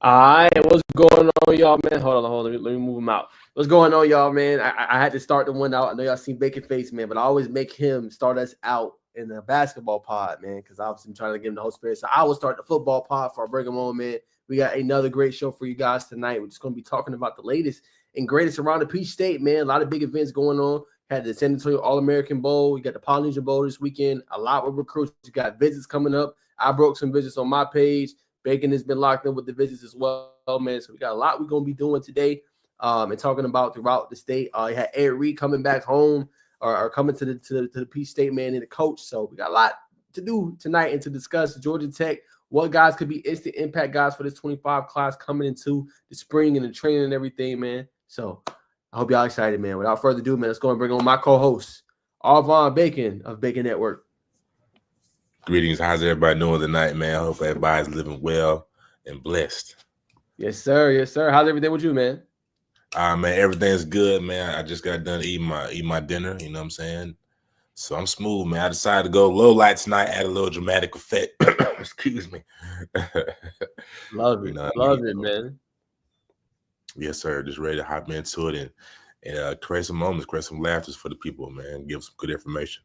All right, what's going on, y'all, man? Hold on. Let me move him out. What's going on, y'all, man? I had to start the one out. I know y'all seen Bacon Face, man, but I always make him start us out in the basketball pod, man, because obviously I'm trying to give him the whole spirit. So I will start the football pod before I bring him on, man. We got another great show for you guys tonight. We're just going to be talking about the latest and greatest around the Peach State, man. A lot of big events going on. Had the San Antonio All-American Bowl. We got the Polynesian Bowl this weekend. A lot of recruits. You got visits coming up. I broke some visits on my page. Bacon has been locked in with the visits as well, man. So we got a lot we're going to be doing today and talking about throughout the state. You had Ed Reed coming back home or coming to the Peach State, man, and the coach. So we got a lot to do tonight and to discuss Georgia Tech, what guys could be instant impact guys for this 25 class coming into the spring and the training and everything, man. So I hope y'all excited, man. Without further ado, man, let's go and bring on my co-host, Arvon Bacon of Bacon Network. Greetings. How's everybody doing tonight, man? I hope everybody's living well and blessed. Yes, sir. Yes, sir. How's everything with you, man? Man, everything's good, man. I just got done eating my dinner, you know what I'm saying? So I'm smooth, man. I decided to go low light tonight, add a little dramatic effect. Excuse me. Love it. Love it, man. Yes, sir. Just ready to hop into it and create some moments, create some laughters for the people, man. Give some good information.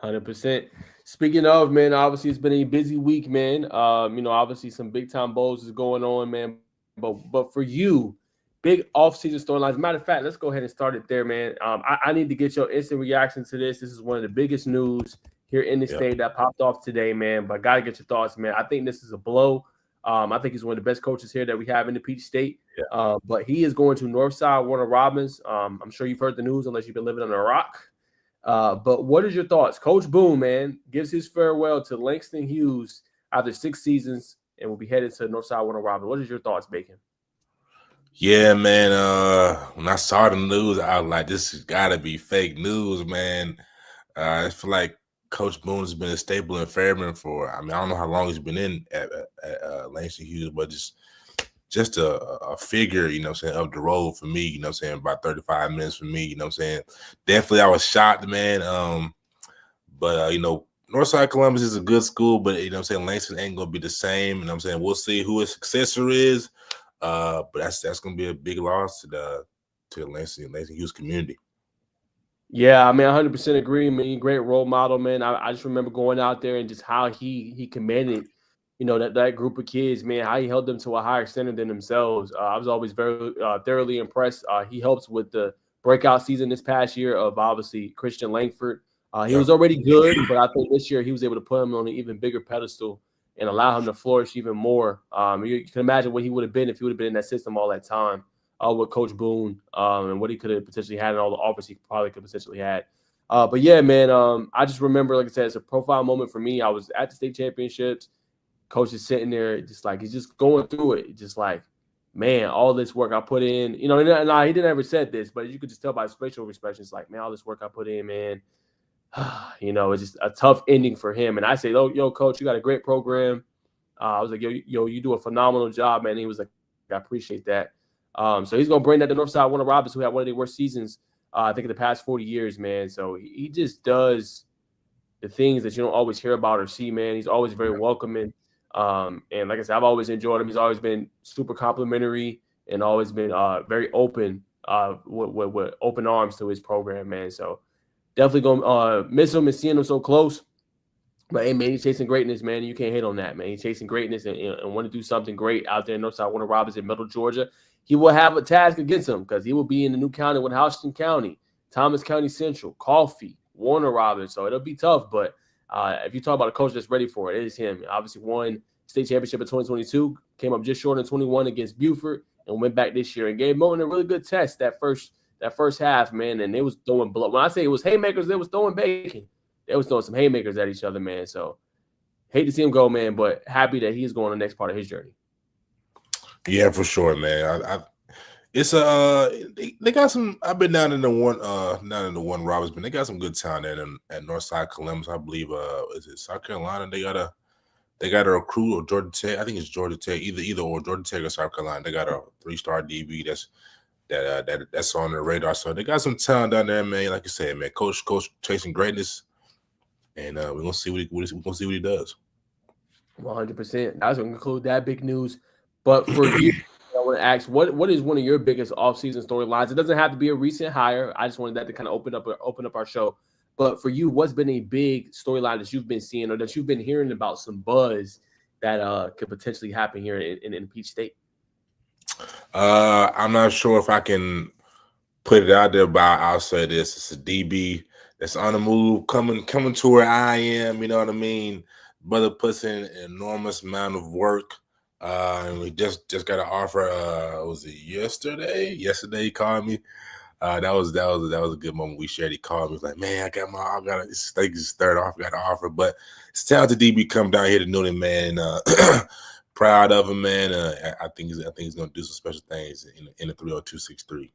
100%. Speaking of, man, obviously it's been a busy week, man. Obviously some big time bowls is going on, man. But for you, big offseason storylines. Matter of fact, let's go ahead and start it there, man. I need to get your instant reaction to this. This is one of the biggest news here in the state that popped off today, man. But I got to get your thoughts, man. I think this is a blow. I think he's one of the best coaches here that we have in the Peach State. Yeah. But he is going to Northside Warner Robins. I'm sure you've heard the news unless you've been living on a rock. But what is your thoughts? Coach Boone, man, gives his farewell to Langston Hughes after 6 seasons and will be headed to Northside Warner Robins. What is your thoughts, Bacon? Yeah, man. When I saw the news, I was like, this has got to be fake news, man. I feel like Coach Boone has been a staple in Fairman for, I don't know how long he's been in at Langston Hughes, but just a figure, you know what I'm saying, up the road for me, you know what I'm saying, about 35 minutes for me, you know what I'm saying. Definitely I was shocked, man. But Northside Columbus is a good school, but, you know what I'm saying, Langston ain't going to be the same, you know what I'm saying. We'll see who his successor is, but that's going to be a big loss to the Langston Hughes community. Yeah, I mean, 100% agree, man. Great role model, man. I just remember going out there and just how he commanded – that group of kids, man, how he held them to a higher standard than themselves. I was always very thoroughly impressed. He helps with the breakout season this past year of obviously Christian Langford. He was already good, but I think this year he was able to put him on an even bigger pedestal and allow him to flourish even more. You can imagine what he would have been if he would have been in that system all that time with Coach Boone and what he could have potentially had and all the offers he probably could potentially had. But yeah, man, I just remember, like I said, it's a profile moment for me. I was at the state championships. Coach is sitting there just like he's just going through it. Just like, man, all this work I put in. He didn't ever said this, but you could just tell by his facial expression. It's like, man, all this work I put in, man. It's just a tough ending for him. And I say, yo, Coach, you got a great program. I was like, yo, you do a phenomenal job, man. And he was like, I appreciate that. So he's going to bring that to Northside Warner Robins, who had one of the worst seasons, I think, in the past 40 years, man. So he just does the things that you don't always hear about or see, man. He's always very welcoming. And like I said, I've always enjoyed him. He's always been super complimentary and always been very open with open arms to his program, man. So definitely gonna miss him and seeing him so close. But hey, man, he's chasing greatness, man. You can't hate on that, man. He's chasing greatness and want to do something great out there in Northside Warner Robins in Middle Georgia. He will have a task against him because he will be in the new county with Houston County, Thomas County Central, Coffee, Warner Robins. So it'll be tough, but if you talk about a coach that's ready for it, it is him. Obviously won state championship in 2022, came up just short in 21 against Buford, and went back this year and gave Moten a really good test that first half, man. And they was throwing blood. When I say it was haymakers, they was throwing bacon. They was throwing some haymakers at each other, man. So hate to see him go, man, but happy that he's going the next part of his journey. Yeah, for sure, man. It's they got some. I've been down in the one Roberts, but they got some good talent at Northside Columbus. I believe is it South Carolina? They got a recruit, or Georgia Tech. I think it's Georgia Tech, either or Georgia Tech or South Carolina. They got a 3-star DB that's on their radar. So they got some talent down there, man. Like you said, man, coach chasing greatness, and we're gonna see what he does. 100%. That's gonna conclude that big news But for you, I want to ask, what is one of your biggest offseason storylines? It doesn't have to be a recent hire. I just wanted that to kind of open up our show. But for you, what's been a big storyline that you've been seeing or that you've been hearing about, some buzz that could potentially happen here in Peach State? I'm not sure if I can put it out there, but I'll say this: it's a DB that's on the move, coming to where I am. You know what I mean? Brother puts in an enormous amount of work. And we just got an offer. Was it yesterday? Yesterday he called me. That was a good moment we shared. He called me. He was like, "Man, I got it's his third offer. Got an offer, but it's talented DB come down here to Newton, man. Proud of him, man. I think he's gonna do some special things in the 30263.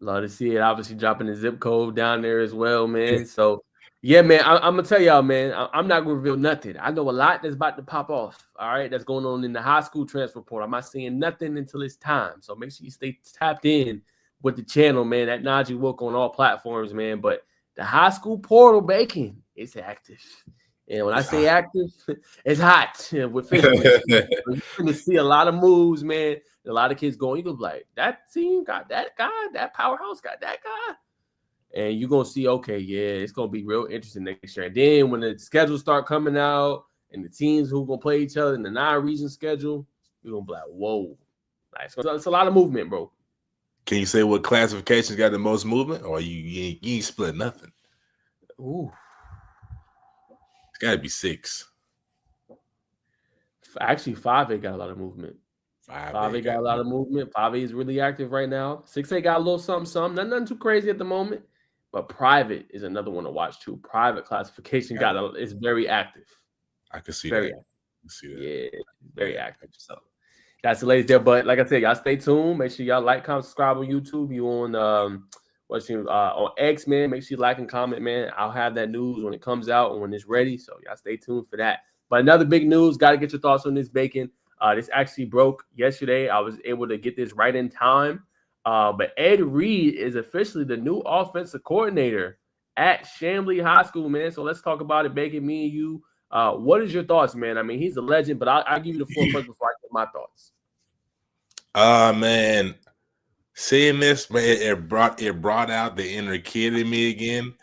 Love to see it. Obviously, dropping the zip code down there as well, man. So, yeah, man, I'm gonna tell y'all, man. I'm not gonna reveal nothing. I know a lot that's about to pop off. All right, that's going on in the high school transfer portal. I'm not saying nothing until it's time. So make sure you stay tapped in with the channel, man. That Najee Wilk on all platforms, man. But the high school portal, Bacon, it's active. And when I say active, it's hot with physically. You're going to see a lot of moves, man. A lot of kids going, you go like, that team got that guy, that powerhouse got that guy. And you're going to see, okay, yeah, it's going to be real interesting next year. And then when the schedules start coming out and the teams who going to play each other in the non-region schedule, you're going to be like, whoa. Like, so it's a lot of movement, bro. Can you say what classifications got the most movement, or you ain't split nothing? Ooh. It's got to be 6. Actually, 5A got a lot of movement. 5A got a lot of movement. 5A is really active right now. 6A got a little something. Nothing too crazy at the moment. But private is another one to watch too. Private classification is very active. I can see very that. Active. I can see that. Yeah, very active. So that's the latest there. But like I said, y'all stay tuned. Make sure y'all like, comment, subscribe on YouTube. You on on X, man. Make sure you like and comment, man. I'll have that news when it comes out and when it's ready. So y'all stay tuned for that. But another big news, got to get your thoughts on this, Bacon. This actually broke yesterday. I was able to get this right in time. But Ed Reed is officially the new offensive coordinator at Chamblee High School, man. So let's talk about it, Bacon, me and you. What is your thoughts, man? I mean, he's a legend, but I'll give you the floor first before I get my thoughts. Man, seeing this, man, it brought out the inner kid in me again.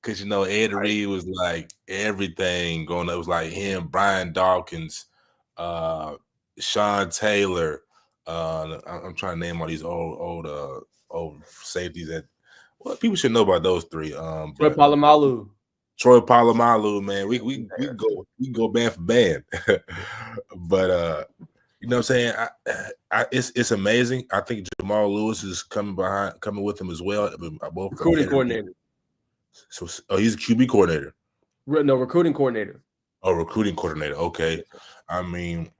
Because, you know, Ed Reed was like everything going. It was like him, Brian Dawkins, Sean Taylor. I'm trying to name all these old safeties that people should know about those 3. Troy Polamalu, man. We go band for band. But you know what I'm saying? It's amazing. I think Jamal Lewis is coming with him as well. Both recruiting coordinator. So he's a QB coordinator. No, recruiting coordinator. Oh, recruiting coordinator. Okay. I mean,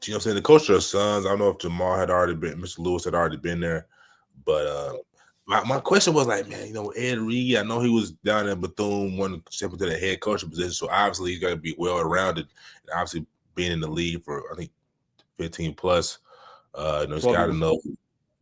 you know what I'm saying? The coach of their sons, I don't know if Jamal had already been, Mr. Lewis had already been there. But my question was like, man, you know, Ed Reed, I know he was down in Bethune, wanting to step into the head coaching position. So obviously he's got to be well-rounded. And obviously being in the league for, I think, 15 plus. You know, he's got to know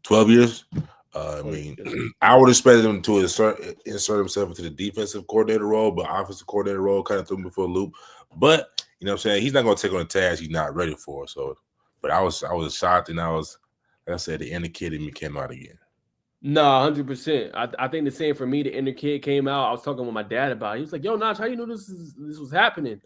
12 years. I mean, I would expect him to insert himself into the defensive coordinator role, but offensive coordinator role kind of threw me for a loop. But you know what I'm saying? He's not going to take on a task he's not ready for. So, but I was shocked, and like I said, the inner kid in me came out again. No, 100%. I think the same for me. The inner kid came out. I was talking with my dad about it. He was like, "Yo, Notch, how you know this was happening?"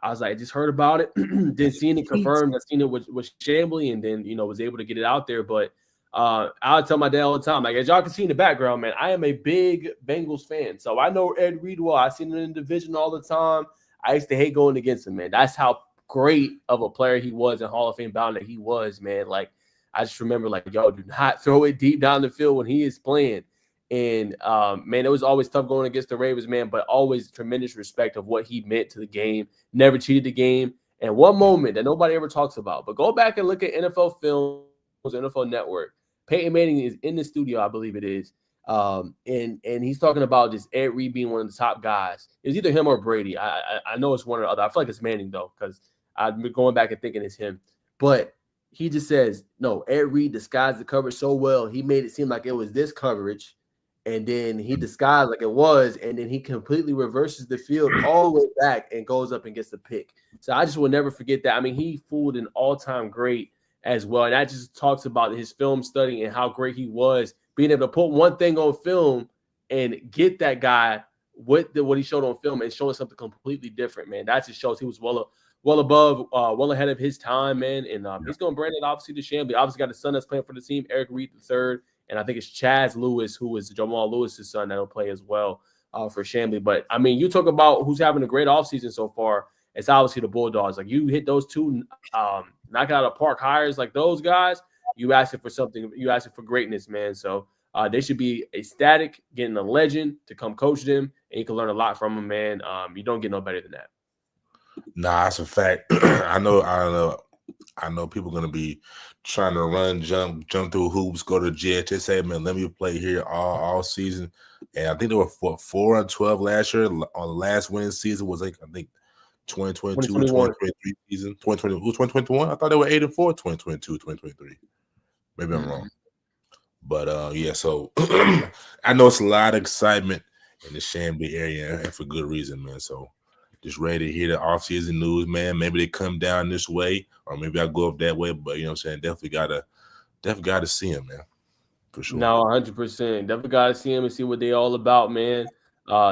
I was like, I just heard about it, didn't see it confirmed. I seen it with Chamblee, and then was able to get it out there. But I'll tell my dad all the time, like, as y'all can see in the background, man, I am a big Bengals fan. So I know Ed Reed well. I seen him in the division all the time. I used to hate going against him, man. That's how great of a player he was and Hall of Fame bound that he was, man. Like, I just remember, like, yo, do not throw it deep down the field when he is playing. And, man, it was always tough going against the Ravens, man, but always tremendous respect of what he meant to the game. Never cheated the game. And one moment that nobody ever talks about, but go back and look at NFL Films, NFL Network. Peyton Manning is in the studio, I believe it is. And he's talking about just Ed Reed being one of the top guys. It was either him or Brady. I know it's one or the other. I feel like it's Manning, though, because I've been going back and thinking it's him. But he just says, no, Ed Reed disguised the coverage so well. He made it seem like it was this coverage. And then he disguised like it was, and then he completely reverses the field all the way back and goes up and gets the pick. So I just will never forget that. I mean, he fooled an all-time great as well. And that just talks about his film study and how great he was being able to put one thing on film and get that guy with what he showed on film and showing something completely different, man. That just shows he was well above, well ahead of his time, man. And he's going to bring it obviously to Chambly. Obviously got a son that's playing for the team, Eric Reed III, and I think it's Chaz Lewis, who is Jamal Lewis's son, that'll play as well for Chambly. But I mean, you talk about who's having a great offseason so far. It's obviously the Bulldogs. Like you hit those two knock out of park hires like those guys, you asking for something. You asking for greatness, man. So they should be ecstatic getting a legend to come coach them, and you can learn a lot from them, man. You don't get no better than that. Nah, that's a fact. I know people are gonna be trying to run, jump through hoops, go to JHSA, man. Let me play here all season. And I think they were 4-12 last year. On the last winning season was like, I think 2022, 2023 season. 2020 was 2021. I thought they were 8-4, 2022, 2023. Maybe I'm wrong. But yeah, so I know it's a lot of excitement in the Chambly area, and for good reason, man. So just ready to hear the offseason news, man. Maybe they come down this way, or maybe I go up that way. But you know what I'm saying? Definitely gotta see him, man. For sure. No, 100%. Definitely gotta see him and see what they all about, man.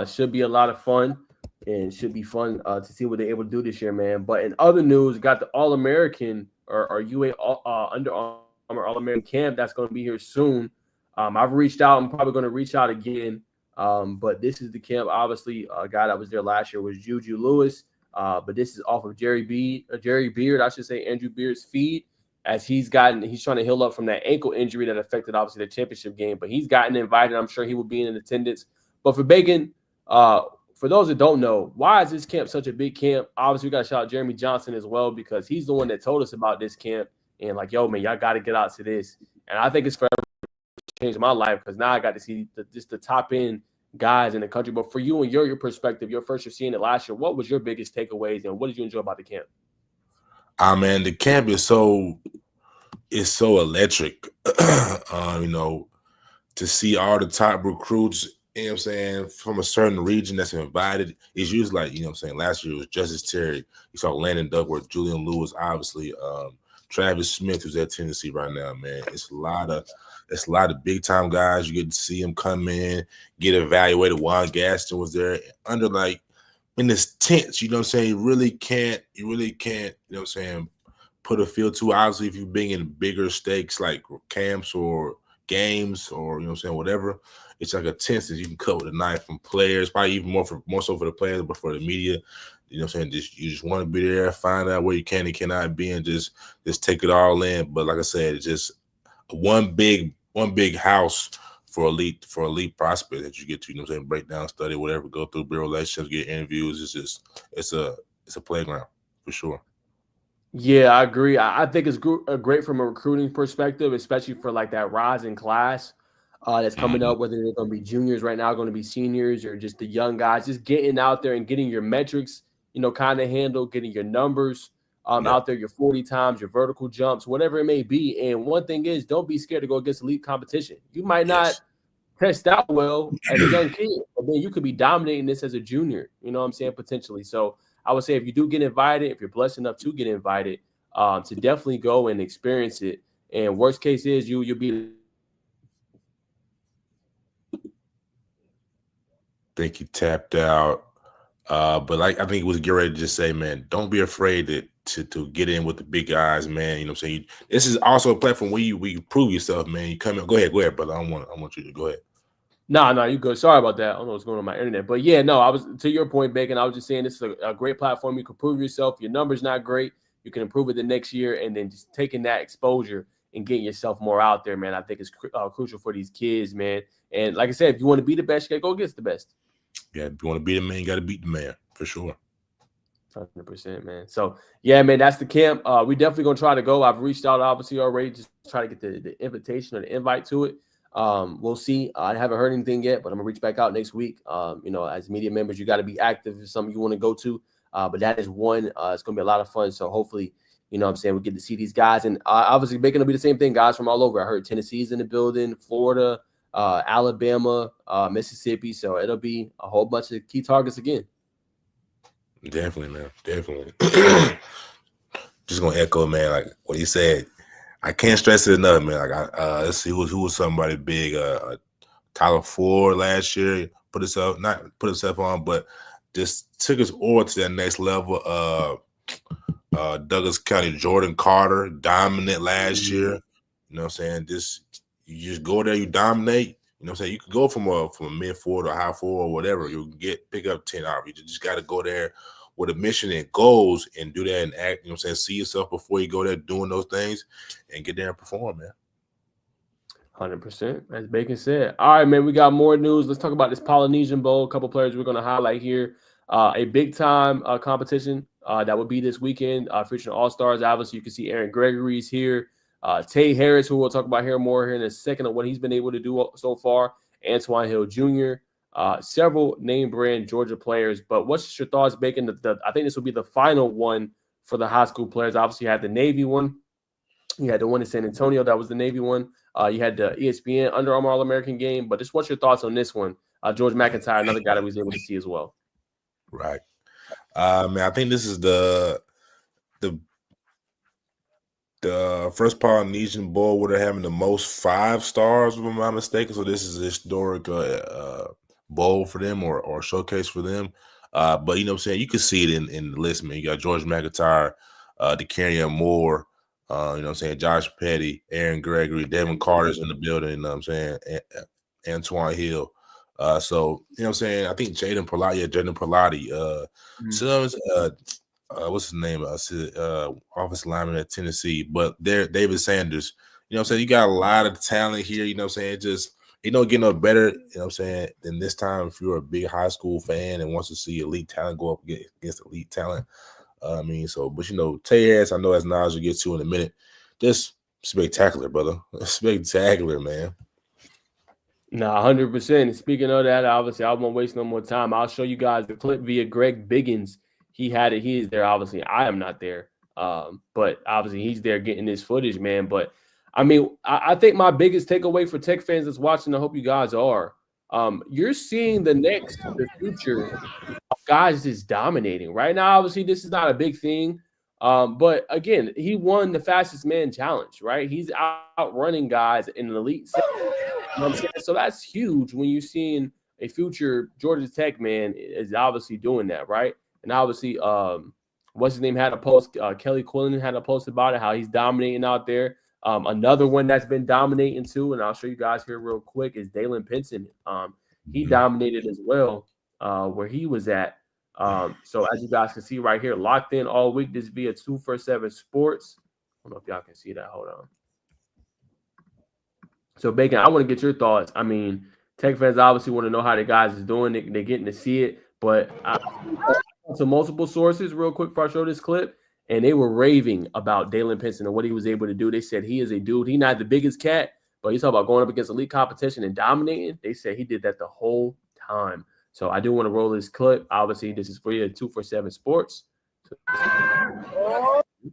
Should be a lot of fun, and should be fun to see what they're able to do this year, man. But in other news, got the All-American or UA Under Armour All-American camp that's going to be here soon. I've reached out. I'm probably going to reach out again. But this is the camp. Obviously, a guy that was there last year was Juju Lewis. But this is off of Jerry Beard, I should say, Andrew Beard's feed, as he's trying to heal up from that ankle injury that affected obviously the championship game. But he's gotten invited. I'm sure he will be in attendance. But for Bacon, for those that don't know, why is this camp such a big camp? Obviously, we got to shout out Jeremy Johnson as well, because he's the one that told us about this camp and like, yo, man, y'all got to get out to this. And I think it's forever changed my life, because now I got to see just the top end guys in the country. But for you and your perspective, your first year seeing it last year, what was your biggest takeaways and what did you enjoy about the camp? Man, the camp is so electric. You know, to see all the top recruits, you know what I'm saying, from a certain region that's invited. It's usually like, you know what I'm saying, last year it was Justice Terry. You saw Landon Duckworth, Julian Lewis, obviously, Travis Smith, who's at Tennessee right now, man. It's a lot of big time guys. You get to see them come in, get evaluated. Juan Gaston was there under like in this tense, you know what I'm saying? You really can't, you know what I'm saying, put a feel to. Obviously, if you've been in bigger stakes like camps or games or, you know what I'm saying, whatever, it's like a tense that you can cut with a knife from players, probably even more so for the players, but for the media, you know what I'm saying, you just want to be there, find out where you can and cannot be, and just take it all in. But like I said, it's just one big house for elite prospects that you get to, you know what I'm saying, break down, study, whatever, go through, build relationships, get interviews. It's a playground for sure. Yeah, I agree. I think it's great from a recruiting perspective, especially for like that rising class that's coming up, whether they're going to be juniors right now, going to be seniors, or just the young guys, just getting out there and getting your metrics, you know, kind of handled, getting your numbers out there, your 40 times, your vertical jumps, whatever it may be. And one thing is, don't be scared to go against elite competition. You might not test out well as a young kid, but then you could be dominating this as a junior, you know what I'm saying, potentially. So I would say if you do get invited, if you're blessed enough to get invited, to definitely go and experience it. And worst case is you'll be. I think he tapped out. But like I think it was get ready to just say, man, don't be afraid to get in with the big guys, man. You know what I'm saying? This is also a platform where you prove yourself, man. You come in. Go ahead, brother. I want you to go ahead. No, you good. Sorry about that. I don't know what's going on with my internet. But yeah, no, I was to your point, Bacon. I was just saying this is a great platform. You can prove yourself. Your number's not great. You can improve it the next year, and then just taking that exposure and getting yourself more out there, man. I think it's crucial for these kids, man. And like I said, if you want to be the best, you got to go against the best. Yeah, if you want to be the man, you got to beat the man for sure. 100%, man. So yeah, man, that's the camp. We definitely gonna try to go. I've reached out obviously already, just try to get the invitation or the invite to it. We'll see. I haven't heard anything yet, but I'm gonna reach back out next week. You know, as media members, you got to be active if something you want to go to. But that is one. It's gonna be a lot of fun. So hopefully, you know what I'm saying, we get to see these guys. And obviously Bacon will be the same thing, guys from all over. I heard Tennessee's in the building, Florida, Alabama, Mississippi. So it'll be a whole bunch of key targets again. Definitely, man. Definitely. Just gonna echo, man, like what he said. I can't stress it enough, man. Like let's see who was somebody big. Tyler Ford last year not put himself on, but just took his aura to that next level. Douglas County, Jordan Carter, dominant last year. You know what I'm saying? You just go there, you dominate. You know what I'm saying? You could go from a mid forward or high forward or whatever. You can pick up 10 hours. You just got to go there with a mission and goals and do that and act. You know what I'm saying? See yourself before you go there doing those things and get there and perform, man. 100%, as Bacon said. All right, man, we got more news. Let's talk about this Polynesian Bowl. A couple players we're going to highlight here. A big-time competition that will be this weekend featuring all-stars. Obviously, you can see Aaron Gregory's here. Tay Harris, who we'll talk about more here in a second of what he's been able to do so far. Antoine Hill Jr., several name-brand Georgia players. But what's your thoughts, Bacon? I think this will be the final one for the high school players. Obviously, you had the Navy one. You had the one in San Antonio. That was the Navy one. You had the ESPN Under Armour All-American game. But just what's your thoughts on this one? George McIntyre, another guy that we was able to see as well. Right. Man, I think this is the first Polynesian Bowl where they're having the most 5 stars, if I'm not mistaken. So this is a historic bowl for them or showcase for them. But you know what I'm saying? You can see it in the list, man. You got George McIntyre, DeCarian Moore, you know what I'm saying? Josh Petty, Aaron Gregory, Devin Carter's in the building, you know what I'm saying? Antoine Hill. So, you know what I'm saying? I think Jaden Pilati, Sons, what's his name? Offensive lineman at Tennessee, but David Sanders. You know what I'm saying? You got a lot of talent here, you know what I'm saying? Just it don't get no better, you know what I'm saying, than this time if you're a big high school fan and wants to see elite talent go up against elite talent. But you know, Tay Harris, I know as Najeh will get to in a minute, just spectacular, brother. Spectacular, man. Nah, 100%. And speaking of that, obviously, I won't waste no more time. I'll show you guys the clip via Greg Biggins. He had it. He is there. Obviously, I am not there. But obviously, he's there getting this footage, man. But I mean, I think my biggest takeaway for Tech fans that's watching, I hope you guys are, you're seeing the future of guys just dominating. Right now, obviously, this is not a big thing. But again, he won the fastest man challenge, right? He's outrunning guys in an elite set. You know what I'm saying? So that's huge when you're seeing a future Georgia Tech man is obviously doing that, right? And obviously, what's his name had a post, Kelly Quillen had a post about it, how he's dominating out there. Another one that's been dominating too, and I'll show you guys here real quick, is Dalen Pinson. He dominated as well where he was at. So as you guys can see right here, locked in all week, this via 247 Sports. I don't know if y'all can see that. Hold on. So, Bacon, I want to get your thoughts. I mean, Tech fans obviously want to know how the guys is doing. They're getting to see it. But I to multiple sources real quick before I show this clip, and they were raving about Dalen Pinson and what he was able to do. They said he is a dude. He's not the biggest cat, but you talk about going up against elite competition and dominating. They said he did that the whole time. So I do want to roll this clip. Obviously, this is for you at 247 Sports. So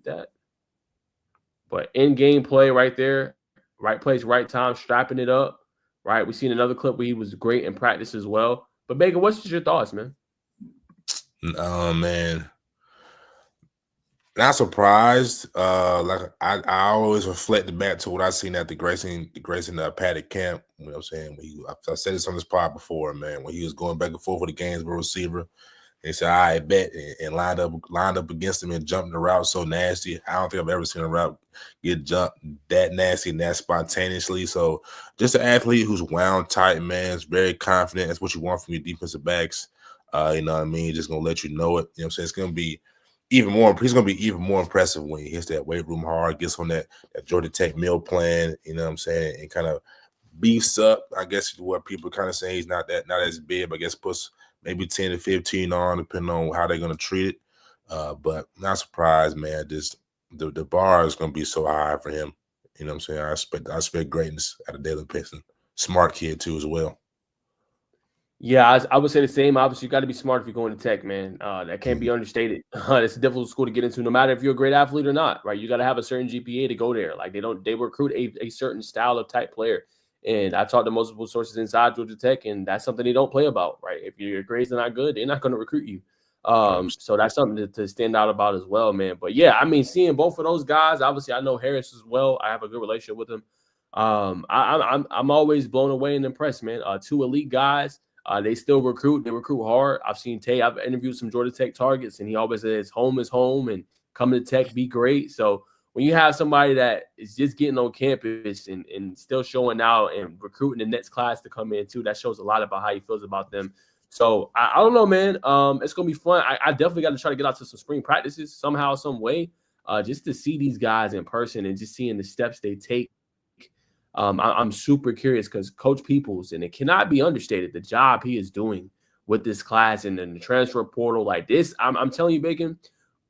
that. But in-game play right there. Right place, right time, strapping it up, right? We've seen another clip where he was great in practice as well. But, Bacon, what's your thoughts, man? Oh, man. Not surprised. Like I always reflected back to what I seen at the Grayson Paddock camp. You know what I'm saying? I said this on this pod before, man, when he was going back and forth with the Gainesville receiver. They said, I bet, and lined up against him and jumped the route so nasty. I don't think I've ever seen a route get jumped that nasty and that spontaneously. So just an athlete who's wound tight, man, is very confident. That's what you want from your defensive backs. You know what I mean? Just going to let you know it. You know what I'm saying? It's going to be he's going to be even more impressive when he hits that weight room hard, gets on that Georgia Tech meal plan, you know what I'm saying, and kind of beefs up, I guess, what people kind of say he's not as big, but I guess puts maybe 10 to 15 on, depending on how they're going to treat it. But not surprised, man. Just the bar is going to be so high for him. You know what I'm saying? I expect greatness out of Dalen Pinson. Smart kid, too, as well. Yeah, I would say the same. Obviously, you got to be smart if you're going to Tech, man. That can't be understated. It's a difficult school to get into, no matter if you're a great athlete or not, right? You got to have a certain GPA to go there. Like they recruit a certain style of type player. And I talked to multiple sources inside Georgia Tech, and that's something they don't play about, right? If your grades are not good, they're not going to recruit you. So that's something to stand out about as well, man. But yeah, I mean, seeing both of those guys, obviously, I know Harris as well. I have a good relationship with him. I'm always blown away and impressed, man. Two elite guys. They still recruit. They recruit hard. I've seen Tay. I've interviewed some Georgia Tech targets, and he always says home is home, and come to Tech, be great. So when you have somebody that is just getting on campus and still showing out and recruiting the next class to come in too, that shows a lot about how he feels about them. So I don't know, man. It's gonna be fun. I definitely got to try to get out to some spring practices somehow, some way, just to see these guys in person and just seeing the steps they take. I'm super curious because Coach Peoples, and it cannot be understated, the job he is doing with this class and then the transfer portal like this. I'm telling you, Bacon,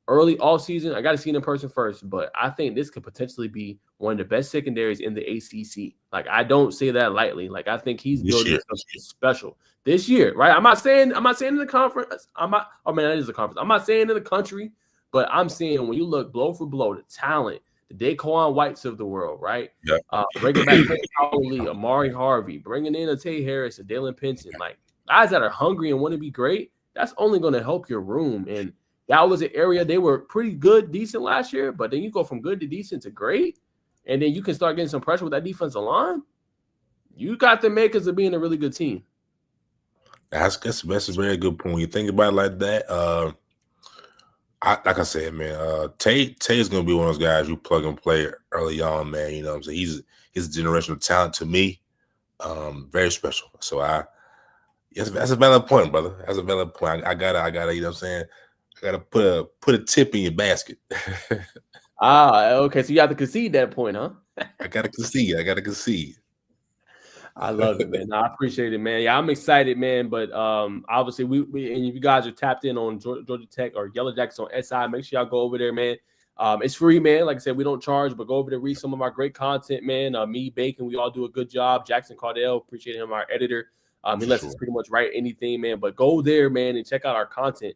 early off season, I got to see it in person first, but I think this could potentially be one of the best secondaries in the ACC. Like, I don't say that lightly. Like, I think he's building something special this year, right? I'm not saying in the conference. That is the conference. I'm not saying in the country, but I'm saying when you look blow for blow, the talent, the Daquan Whites of the world, right? Yeah. Bringing back Lee, Amari Harvey, bringing in a Tay Harris, a Dalen Pinson, like guys that are hungry and want to be great. That's only going to help your room. And that was an area they were pretty good, decent last year, but then you go from good to decent to great, and then you can start getting some pressure with that defensive line. You got the makers of being a really good team. That's a very good point. You think about it like that. Like I said, man, Tay is gonna be one of those guys you plug and play early on, man. You know what I'm saying? He's a generational talent to me. Very special. So that's a valid point, brother. That's a valid point. I gotta, you know what I'm saying? I gotta put a tip in your basket. Okay. So you have to concede that point, huh? I gotta concede. I love it, man. I appreciate it, man. Yeah, I'm excited, man. But obviously, we and if you guys are tapped in on Georgia Tech or Yellow Jackets on SI, make sure y'all go over there, man. It's free, man. Like I said, we don't charge, but go over there, read some of our great content, man. Me, Bacon, we all do a good job. Jackson Cardell, appreciate him, our editor. He lets us pretty much write anything, man. But go there, man, and check out our content.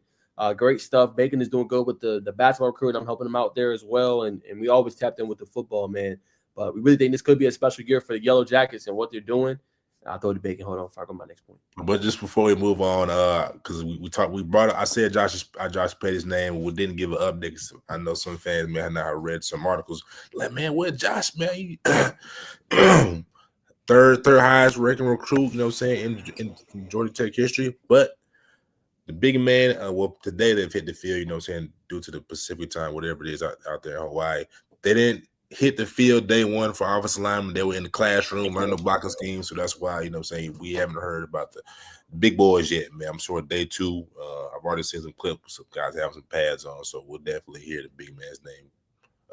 Great stuff. Bacon is doing good with the basketball recruit. I'm helping him out there as well. And we always tapped in with the football, man. But we really think this could be a special year for the Yellow Jackets and what they're doing. I'll throw the Bacon. Hold on, before I go to my next point. But just before we move on, because we brought up, I said Josh Petty's name. We didn't give an update. I know some fans may have not read some articles. Like, man, where Josh, man? third highest ranking recruit, you know what I'm saying, in Georgia Tech history. But the big man, today they've hit the field, you know what I'm saying, due to the Pacific time, whatever it is out there in Hawaii. They didn't hit the field day one for offensive linemen. They were in the classroom learning the blocking scheme. So that's why, you know what I'm saying, we haven't heard about the big boys yet, man. I'm sure day two, I've already seen some clips of guys having some pads on. So we'll definitely hear the big man's name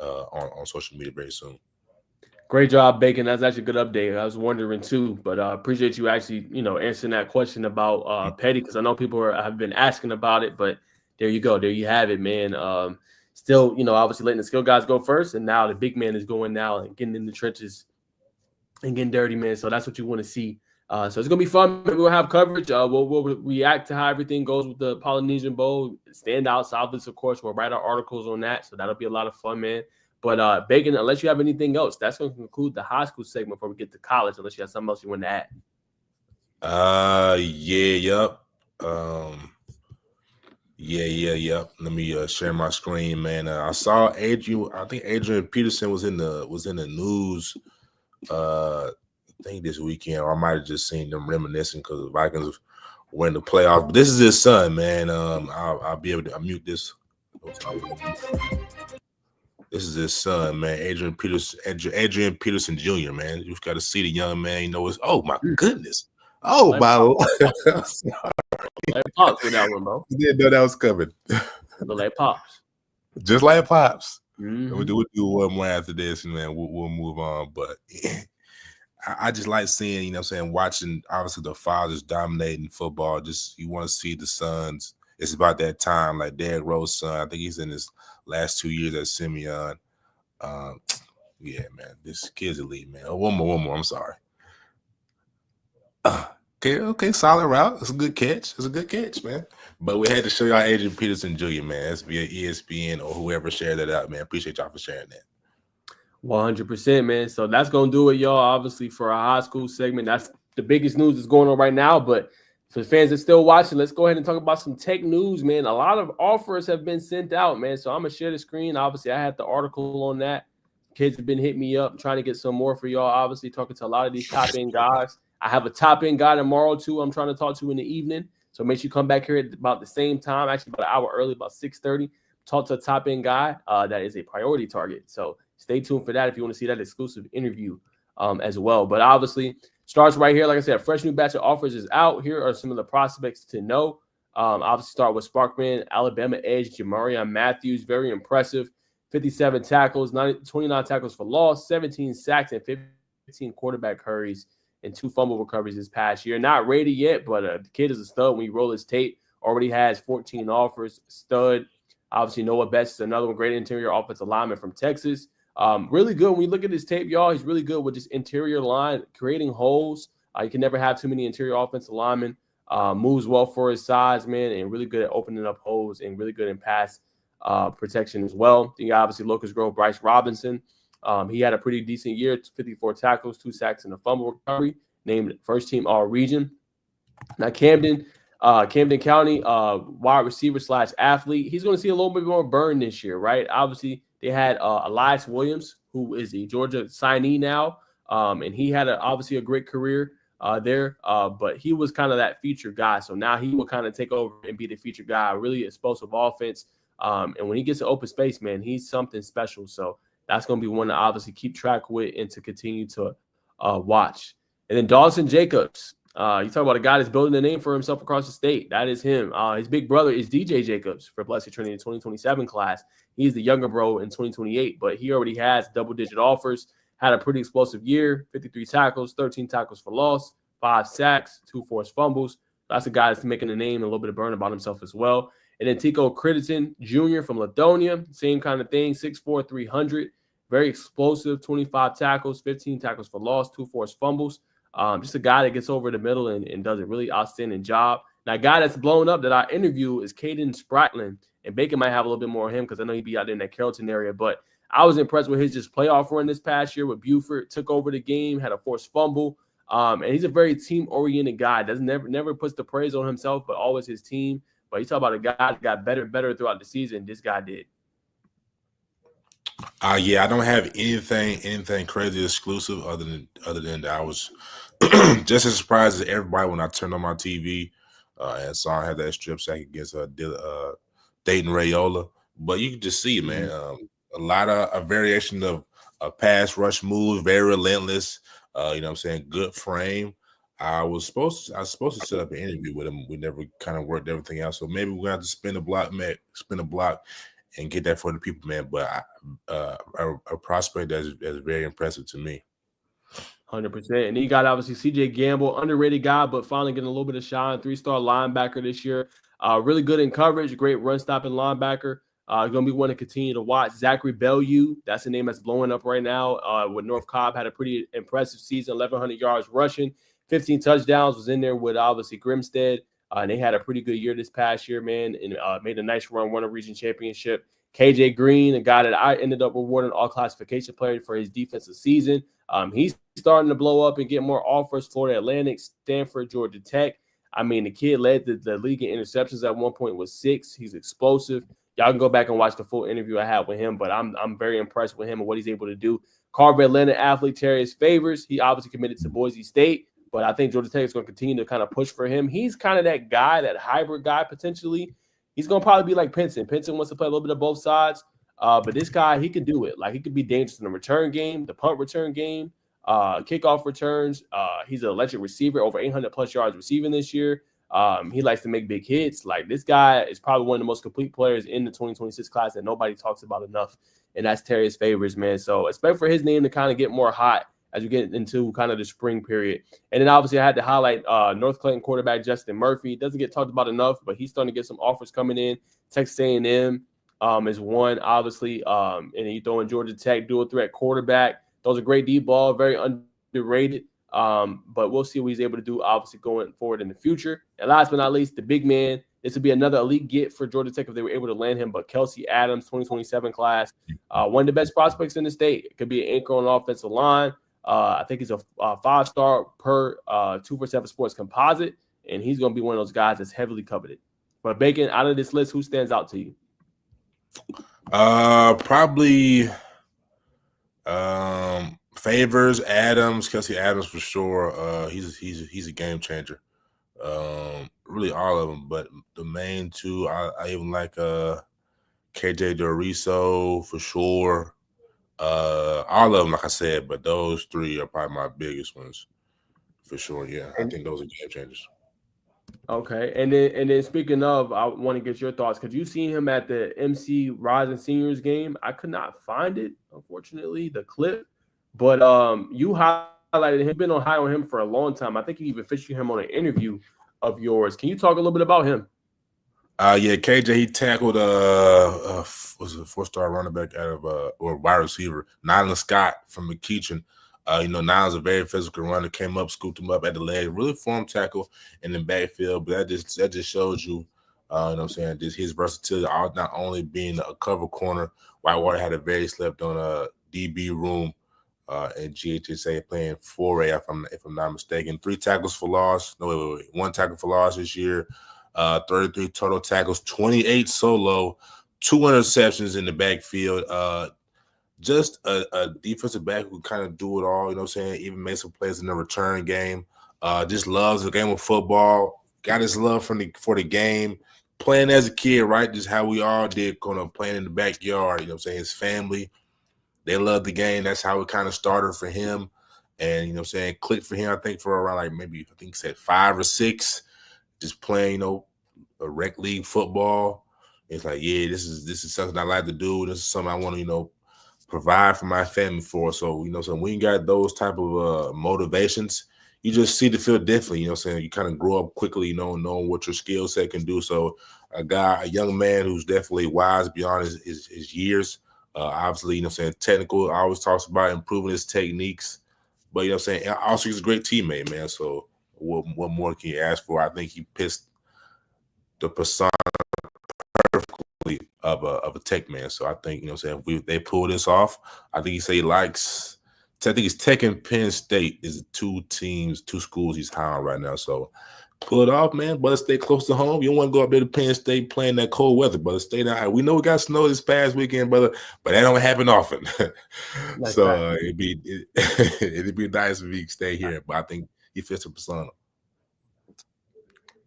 on social media very soon. Great job, Bacon. That's actually a good update. I was wondering too, but I appreciate you actually, answering that question about Petty, because I know people have been asking about it, but there you go. There you have it, man. Still, obviously letting the skill guys go first, and now the big man is going now and getting in the trenches and getting dirty, man. So that's what you want to see. So it's going to be fun. We'll have coverage. We'll react to how everything goes with the Polynesian Bowl. Standouts, obviously, of course, we'll write our articles on that. So that'll be a lot of fun, man. But Bacon, unless you have anything else, that's going to conclude the high school segment before we get to college, unless you have something else you want to add. Yep. Let me share my screen, man. I saw Adrian. I think Adrian Peterson was in the news. I think this weekend, or I might have just seen them reminiscing because the Vikings were in the playoffs. But this is his son, man. I'll be able to unmute this. This is his son, man, Adrian Peterson Jr., man. You've got to see the young man. Oh, my goodness. Oh, my Lord. Like Pops with that one, bro. You didn't know that was coming. Like Pops. Just like Pops. Mm-hmm. We'll do one more after this, and then we'll move on. But I just like seeing, watching, obviously, the fathers dominating football. Just you want to see the sons. It's about that time, like Derrick Rose's son. I think he's in his last 2 years at Simeon. Yeah, man, this kid's elite, man. Oh, one more. I'm sorry. Okay, solid route. It's a good catch, man. But we had to show y'all Adrian Peterson Jr., man. That's via ESPN or whoever shared that out, man. Appreciate y'all for sharing that. 100%, man. So that's going to do it, y'all. Obviously, for our high school segment, that's the biggest news that's going on right now. But For the fans that's still watching, let's go ahead and talk about some tech news, man. A lot of offers have been sent out, man. So I'm going to share the screen. Obviously, I had the article on that. Kids have been hitting me up, trying to get some more for y'all. Obviously, talking to a lot of these top-end guys. I have a top-end guy tomorrow, too, I'm trying to talk to in the evening. So make sure you come back here at about the same time, actually about an hour early, about 6:30. Talk to a top-end guy that is a priority target. So stay tuned for that if you want to see that exclusive interview as well. But obviously, starts right here. Like I said, a fresh new batch of offers is out. Here are some of the prospects to know. Obviously, start with Sparkman, Alabama edge, Jamarion Matthews. Very impressive. 57 tackles, 29 tackles for loss, 17 sacks, and 15 quarterback hurries and 2 fumble recoveries this past year. Not rated yet, but the kid is a stud. When you roll his tape, already has 14 offers. Stud. Obviously, Noah Betts is another one. Great interior offensive lineman from Texas. Really good. When you look at his tape, y'all, he's really good with just interior line, creating holes. You can never have too many interior offensive linemen. Moves well for his size, man, and really good at opening up holes and really good in pass protection as well. You got obviously Locust Grove, Bryce Robinson. He had a pretty decent year, 54 tackles, 2 sacks, and a fumble recovery, named first team all region. Now Camden County wide receiver / athlete. He's going to see a little bit more burn this year, right? Obviously, they had Elias Williams, who is a Georgia signee now, and he had obviously a great career there, but he was kind of that feature guy. So now he will kind of take over and be the feature guy, really explosive offense. And when he gets to open space, man, he's something special. So that's going to be one to obviously keep track with and to continue to watch. And then Dawson Jacobs. You talk about a guy that's building a name for himself across the state. That is him. His big brother is DJ Jacobs for Blessed Trinity 2027 class. He's the younger bro in 2028, but he already has double-digit offers. Had a pretty explosive year, 53 tackles, 13 tackles for loss, 5 sacks, 2 forced fumbles. That's a guy that's making a name and a little bit of burn about himself as well. And then Tico Crediton Jr. from Ladonia, same kind of thing, 6'4", 300. Very explosive, 25 tackles, 15 tackles for loss, 2 forced fumbles. Just a guy that gets over the middle and does a really outstanding job. Now, a guy that's blown up that I interview is Caden Spratlin, and Bacon might have a little bit more of him because I know he'd be out there in that Carrollton area. But I was impressed with his just playoff run this past year with Buford. Took over the game, had a forced fumble, and he's a very team-oriented guy. Doesn't never puts the praise on himself, but always his team. But you talk about a guy that got better and better throughout the season. This guy did. Yeah, I don't have anything crazy exclusive other than that I was just as surprised as everybody when I turned on my TV and saw I had that strip sack against Dayton Rayola. But you can just see, man, a lot of a variation of pass rush moves, very relentless. You know what I'm saying? Good frame. I was supposed to set up an interview with him. We never kind of worked everything out. So maybe we're gonna have to spin a block and get that for the people, man. But a prospect that's very impressive to me. 100%. And he got obviously CJ Gamble, underrated guy, but finally getting a little bit of shine. 3-star linebacker this year. Really good in coverage, great run stopping linebacker. Going to be one to continue to watch. Zachary Bellew, that's the name that's blowing up right now. With North Cobb, had a pretty impressive season, 1,100 yards rushing, 15 touchdowns, was in there with obviously Grimstead. And they had a pretty good year this past year, man, and made a nice run, won a region championship. KJ Green, a guy that I ended up rewarding all classification player for his defensive season. He's starting to blow up and get more offers. Florida Atlantic, Stanford, Georgia Tech. I mean, the kid led the league in interceptions at one point with 6. He's explosive. Y'all can go back and watch the full interview I had with him, but I'm very impressed with him and what he's able to do. Carver Atlanta athlete Terrius Favors. He obviously committed to Boise State, but I think Georgia Tech is going to continue to kind of push for him. He's kind of that guy, that hybrid guy potentially. He's going to probably be like Pinson. Pinson wants to play a little bit of both sides, but this guy, he could do it. Like, he could be dangerous in the return game, the punt return game, kickoff returns. He's an electric receiver, over 800-plus yards receiving this year. He likes to make big hits. Like, this guy is probably one of the most complete players in the 2026 class that nobody talks about enough, and that's Terrius Favors, man. So expect for his name to kind of get more hot as we get into kind of the spring period. And then obviously I had to highlight North Clinton quarterback Justin Murphy. Doesn't get talked about enough, but he's starting to get some offers coming in. Texas A&M is one, obviously. And then you throw in Georgia Tech, dual threat quarterback. Those are great deep ball, very underrated. But we'll see what he's able to do, obviously, going forward in the future. And last but not least, the big man. This would be another elite get for Georgia Tech if they were able to land him. But Kelsey Adams, 2027 class, one of the best prospects in the state. It could be an anchor on the offensive line. I think he's a 5-star per 247 Sports composite. and he's going to be one of those guys that's heavily coveted. But Bacon, out of this list, who stands out to you? Probably Favors, Adams, Kelsey Adams for sure. He's a game changer. Really all of them, but the main two, I even like KJ Doriso for sure. All of them, like I said, but those three are probably my biggest ones for sure. Yeah, I think those are game changers. Okay, and then speaking of, I want to get your thoughts because you seen him at the MC Rising Seniors game. I could not find it, unfortunately, the clip, but you highlighted him. Been on high on him for a long time. I think you even featured him on an interview of yours. Can you talk a little bit about him? Yeah, KJ, he tackled was a 4-star running back out of or wide receiver, Nylan Scott from McEachin. Nylan's a very physical runner, came up, scooped him up at the leg, really form tackle in the backfield. But that just shows you, you know what I'm saying, just his versatility, not only being a cover corner. Whitewater had a very slept on DB room at GHSA playing 4A, if I'm not mistaken. 3 tackles for loss. No, wait. 1 tackle for loss this year. 33 total tackles, 28 solo, 2 interceptions in the backfield. Just a defensive back who kind of do it all, you know what I'm saying? Even made some plays in the return game. Just loves the game of football. Got his love for the game. Playing as a kid, right? Just how we all did, kind of playing in the backyard, you know what I'm saying? His family, they love the game. That's how it kind of started for him. And, you know what I'm saying, clicked for him, I think, for around I think he said 5 or 6. Just playing, a rec league football. It's like, yeah, this is something I like to do. This is something I want to, provide for my family for. So, so when you got those type of motivations, you just see the field differently. You know what I'm saying? You kind of grow up quickly, knowing what your skill set can do. So a young man who's definitely wise beyond his years. Obviously, you know what I'm saying, technical, always talks about improving his techniques. But, you know what I'm saying, also he's a great teammate, man. So what more can you ask for? I think he pissed the persona perfectly of a tech man. So I think, you know what I'm saying, if they pull this off, I think he say he likes – I think he's Tech and Penn State is 2 schools he's high on right now. So pull it off, man. But stay close to home. You don't want to go up there to Penn State playing that cold weather, brother. Stay down. We know we got snow this past weekend, brother, but that don't happen often. So it'd be nice if he stay here. But I think he fits the persona.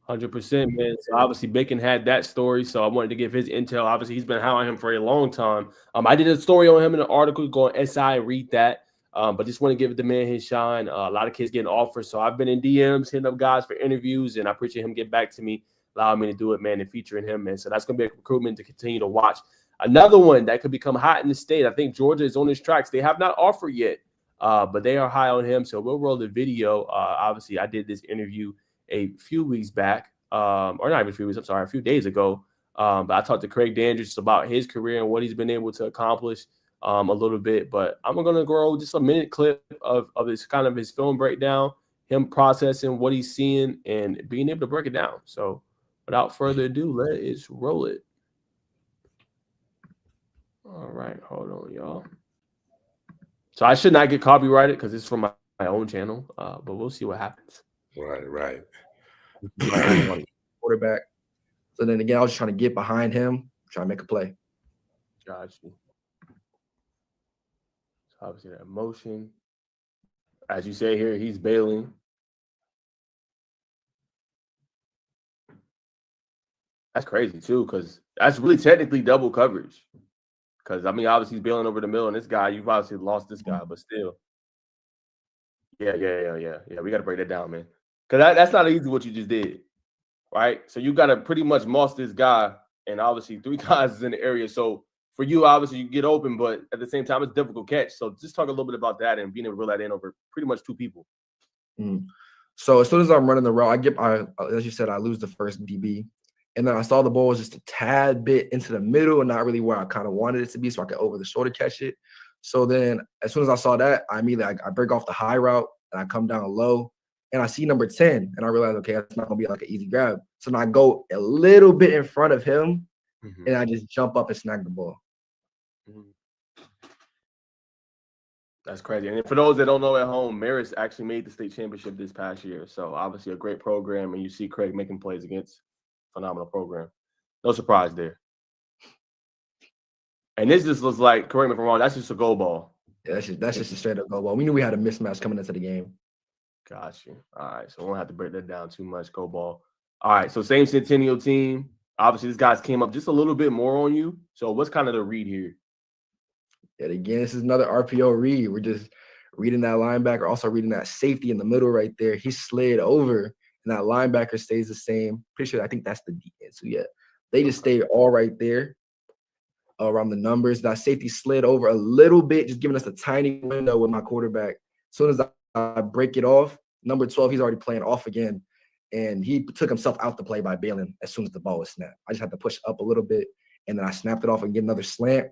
100%, man. So obviously Bacon had that story, so I wanted to give his intel. Obviously, he's been high on him for a long time. I did a story on him in an article. Go on SI, read that. But just want to give the man his shine. A lot of kids getting offers, so I've been in DMs, hitting up guys for interviews, and I appreciate him getting back to me, allowing me to do it, man, and featuring him, man. So that's going to be a recruitment to continue to watch. Another one that could become hot in the state. I think Georgia is on his tracks. They have not offered yet, but they are high on him. So we'll roll the video. Obviously, I did this interview a few weeks back, or not even a few weeks, I'm sorry, a few days ago. But I talked to Craig Dandridge about his career and what he's been able to accomplish a little bit. But I'm going to grow just a minute clip of his kind of his film breakdown, him processing what he's seeing and being able to break it down. So without further ado, let's roll it. All right, hold on, y'all. So I should not get copyrighted because it's from my own channel, but we'll see what happens. Right. Quarterback. So then again, I was just trying to get behind him, trying to make a play. Got you. So obviously that motion. As you say here, he's bailing. That's crazy too, because that's really technically double coverage. Because, I mean, obviously he's bailing over the middle, and this guy, you've obviously lost this guy, but still. Yeah. We got to break that down, man. Because that's not easy what you just did, right? So you got to pretty much moss this guy, and obviously 3 guys is in the area. So for you, obviously, you get open, but at the same time, it's a difficult catch. So just talk a little bit about that and being able to reel that in over pretty much 2 people. So as soon as I'm running the route, as you said, I lose the first DB. And then I saw the ball was just a tad bit into the middle and not really where I kind of wanted it to be, so I could over the shoulder catch it. So then as soon as I saw that, I immediately I break off the high route and I come down low and I see number 10 and I realize, okay, that's not going to be like an easy grab. So then I go a little bit in front of him and I just jump up and snag the ball. That's crazy. And for those that don't know at home, Marist actually made the state championship this past year. So obviously a great program, and you see Craig making plays against phenomenal program. No surprise there. And this just looks like, correct me if I'm wrong, that's just a goal ball. Yeah, that's just a straight up goal ball. We knew we had a mismatch coming into the game. Got you. All right. So we won't have to break that down too much. Go ball. All right. So same Centennial team. Obviously, these guys came up just a little bit more on you. So what's kind of the read here? And again, this is another RPO read. We're just reading that linebacker, also reading that safety in the middle right there. He slid over, and that linebacker stays the same. Pretty sure I think that's the defense. So yeah, they just stayed all right there around the numbers. That safety slid over a little bit, just giving us a tiny window with my quarterback. As soon as I break it off, number 12, he's already playing off again. And he took himself out the play by bailing as soon as the ball was snapped. I just had to push up a little bit, and then I snapped it off and get another slant.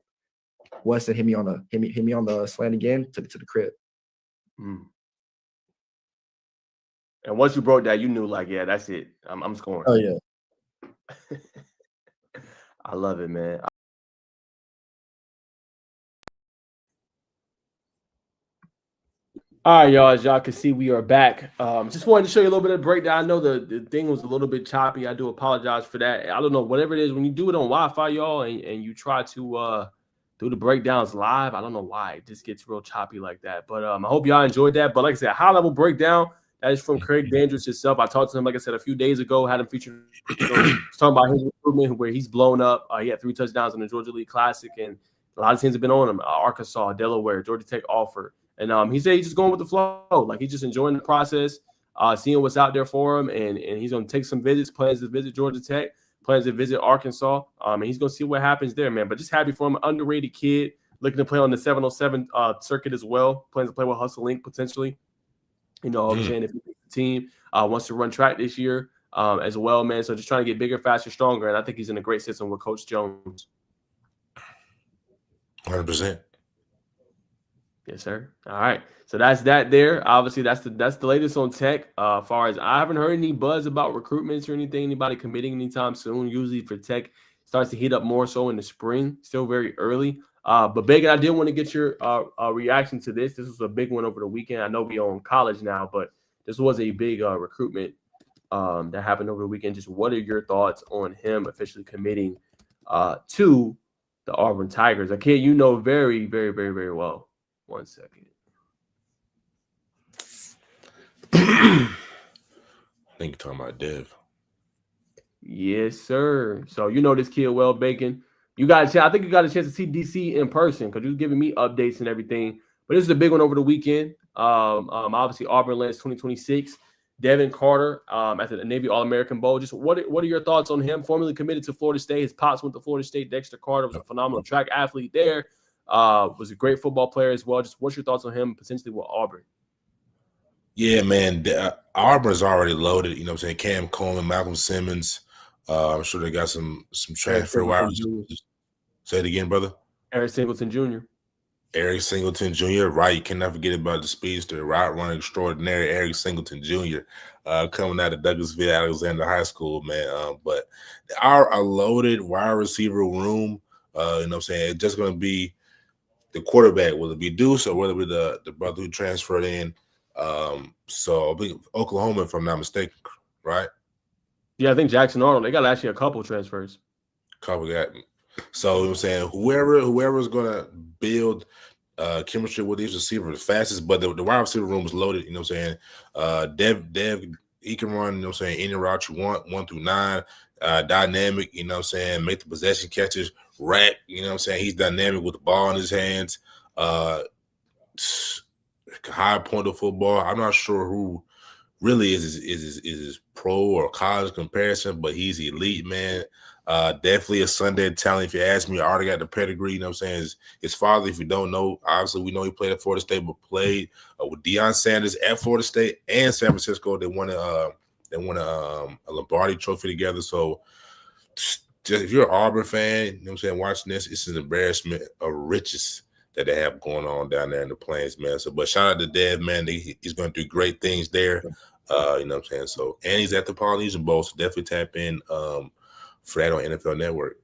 Weston hit me on the slant again, took it to the crib. And once you broke that, you knew, like, yeah, that's it. I'm scoring. Oh yeah. I love it, man. All right, y'all. As y'all can see, we are back. Just wanted to show you a little bit of breakdown. I know the thing was a little bit choppy. I do apologize for that. I don't know, whatever it is, when you do it on Wi-Fi, y'all, and you try to do the breakdowns live, I don't know why it just gets real choppy like that. But I hope y'all enjoyed that. But like I said, high-level breakdown, that is from Craig Dandridge himself. I talked to him, like I said, a few days ago, had him featured. Talking about his recruitment, where he's blown up. He had 3 touchdowns in the Georgia League Classic, and a lot of teams have been on him. Arkansas, Delaware, Georgia Tech offered. And he said he's just going with the flow. Like, he's just enjoying the process, seeing what's out there for him. And he's going to take some visits, plans to visit Georgia Tech, plans to visit Arkansas. And he's going to see what happens there, man. But just happy for him. Underrated kid, looking to play on the 707 circuit as well. Plans to play with Hustle Link potentially. You know what I'm saying? If the team wants to run track this year as well, man. So just trying to get bigger, faster, stronger. And I think he's in a great system with Coach Jones. 100%. Yes, sir. All right. So that's that there. Obviously, that's the latest on Tech. As far as I haven't heard any buzz about recruitments or anything, anybody committing anytime soon. Usually for Tech, starts to heat up more so in the spring. Still very early. But Bacon, I did want to get your reaction to this. This was a big one over the weekend. I know we on college now, but this was a big recruitment that happened over the weekend. Just what are your thoughts on him officially committing to the Auburn Tigers? A kid you know very, very, very, very well. 1 second. I think you're talking about Dev. Yes, sir. So you know this kid well, Bacon. You got a chance. I think you got a chance to see DC in person because you was giving me updates and everything. But this is a big one over the weekend. Obviously Auburn lands 2026. Devin Carter at the Navy All-American Bowl. Just what are your thoughts on him? Formerly committed to Florida State. His pops went to Florida State. Dexter Carter was a phenomenal track athlete there. Was a great football player as well. Just what's your thoughts on him potentially with Auburn? Yeah, man. Auburn's already loaded. You know what I'm saying? Cam Coleman, Malcolm Simmons. I'm sure they got some transfer wires. Say it again, brother. Eric Singleton Jr. Eric Singleton Jr. Right. You cannot forget about the speedster, route running extraordinary Eric Singleton Jr. Coming out of Douglasville Alexander High School, man. But our loaded wide receiver room, you know what I'm saying? It's just going to be the quarterback, whether it be Deuce or whether it be the brother who transferred in. So I think Oklahoma, if I'm not mistaken, right? Yeah, I think Jackson Arnold. They got actually a couple transfers. So you know what I'm saying, whoever's gonna build chemistry with these receivers the fastest, but the wide receiver room is loaded, you know what I'm saying? Dev, he can run, you know what I'm saying, any route you want, 1 through 9, dynamic, you know what I'm saying, make the possession catches, rack, you know what I'm saying? He's dynamic with the ball in his hands, high point of football. I'm not sure who really is his pro or college comparison, but he's elite, man. Definitely a Sunday talent. If you ask me, I already got the pedigree, you know what I'm saying? His father, if you don't know, obviously we know he played at Florida State, but played with Deion Sanders at Florida State and San Francisco. They won a Lombardi trophy together. So just if you're an Auburn fan, you know what I'm saying, watching this, it's an embarrassment of riches that they have going on down there in the Plains, man. So, but shout out to Dev, man. He's going to do great things there. You know what I'm saying? So, and he's at the Polynesian Bowl, so definitely tap in for that on NFL Network.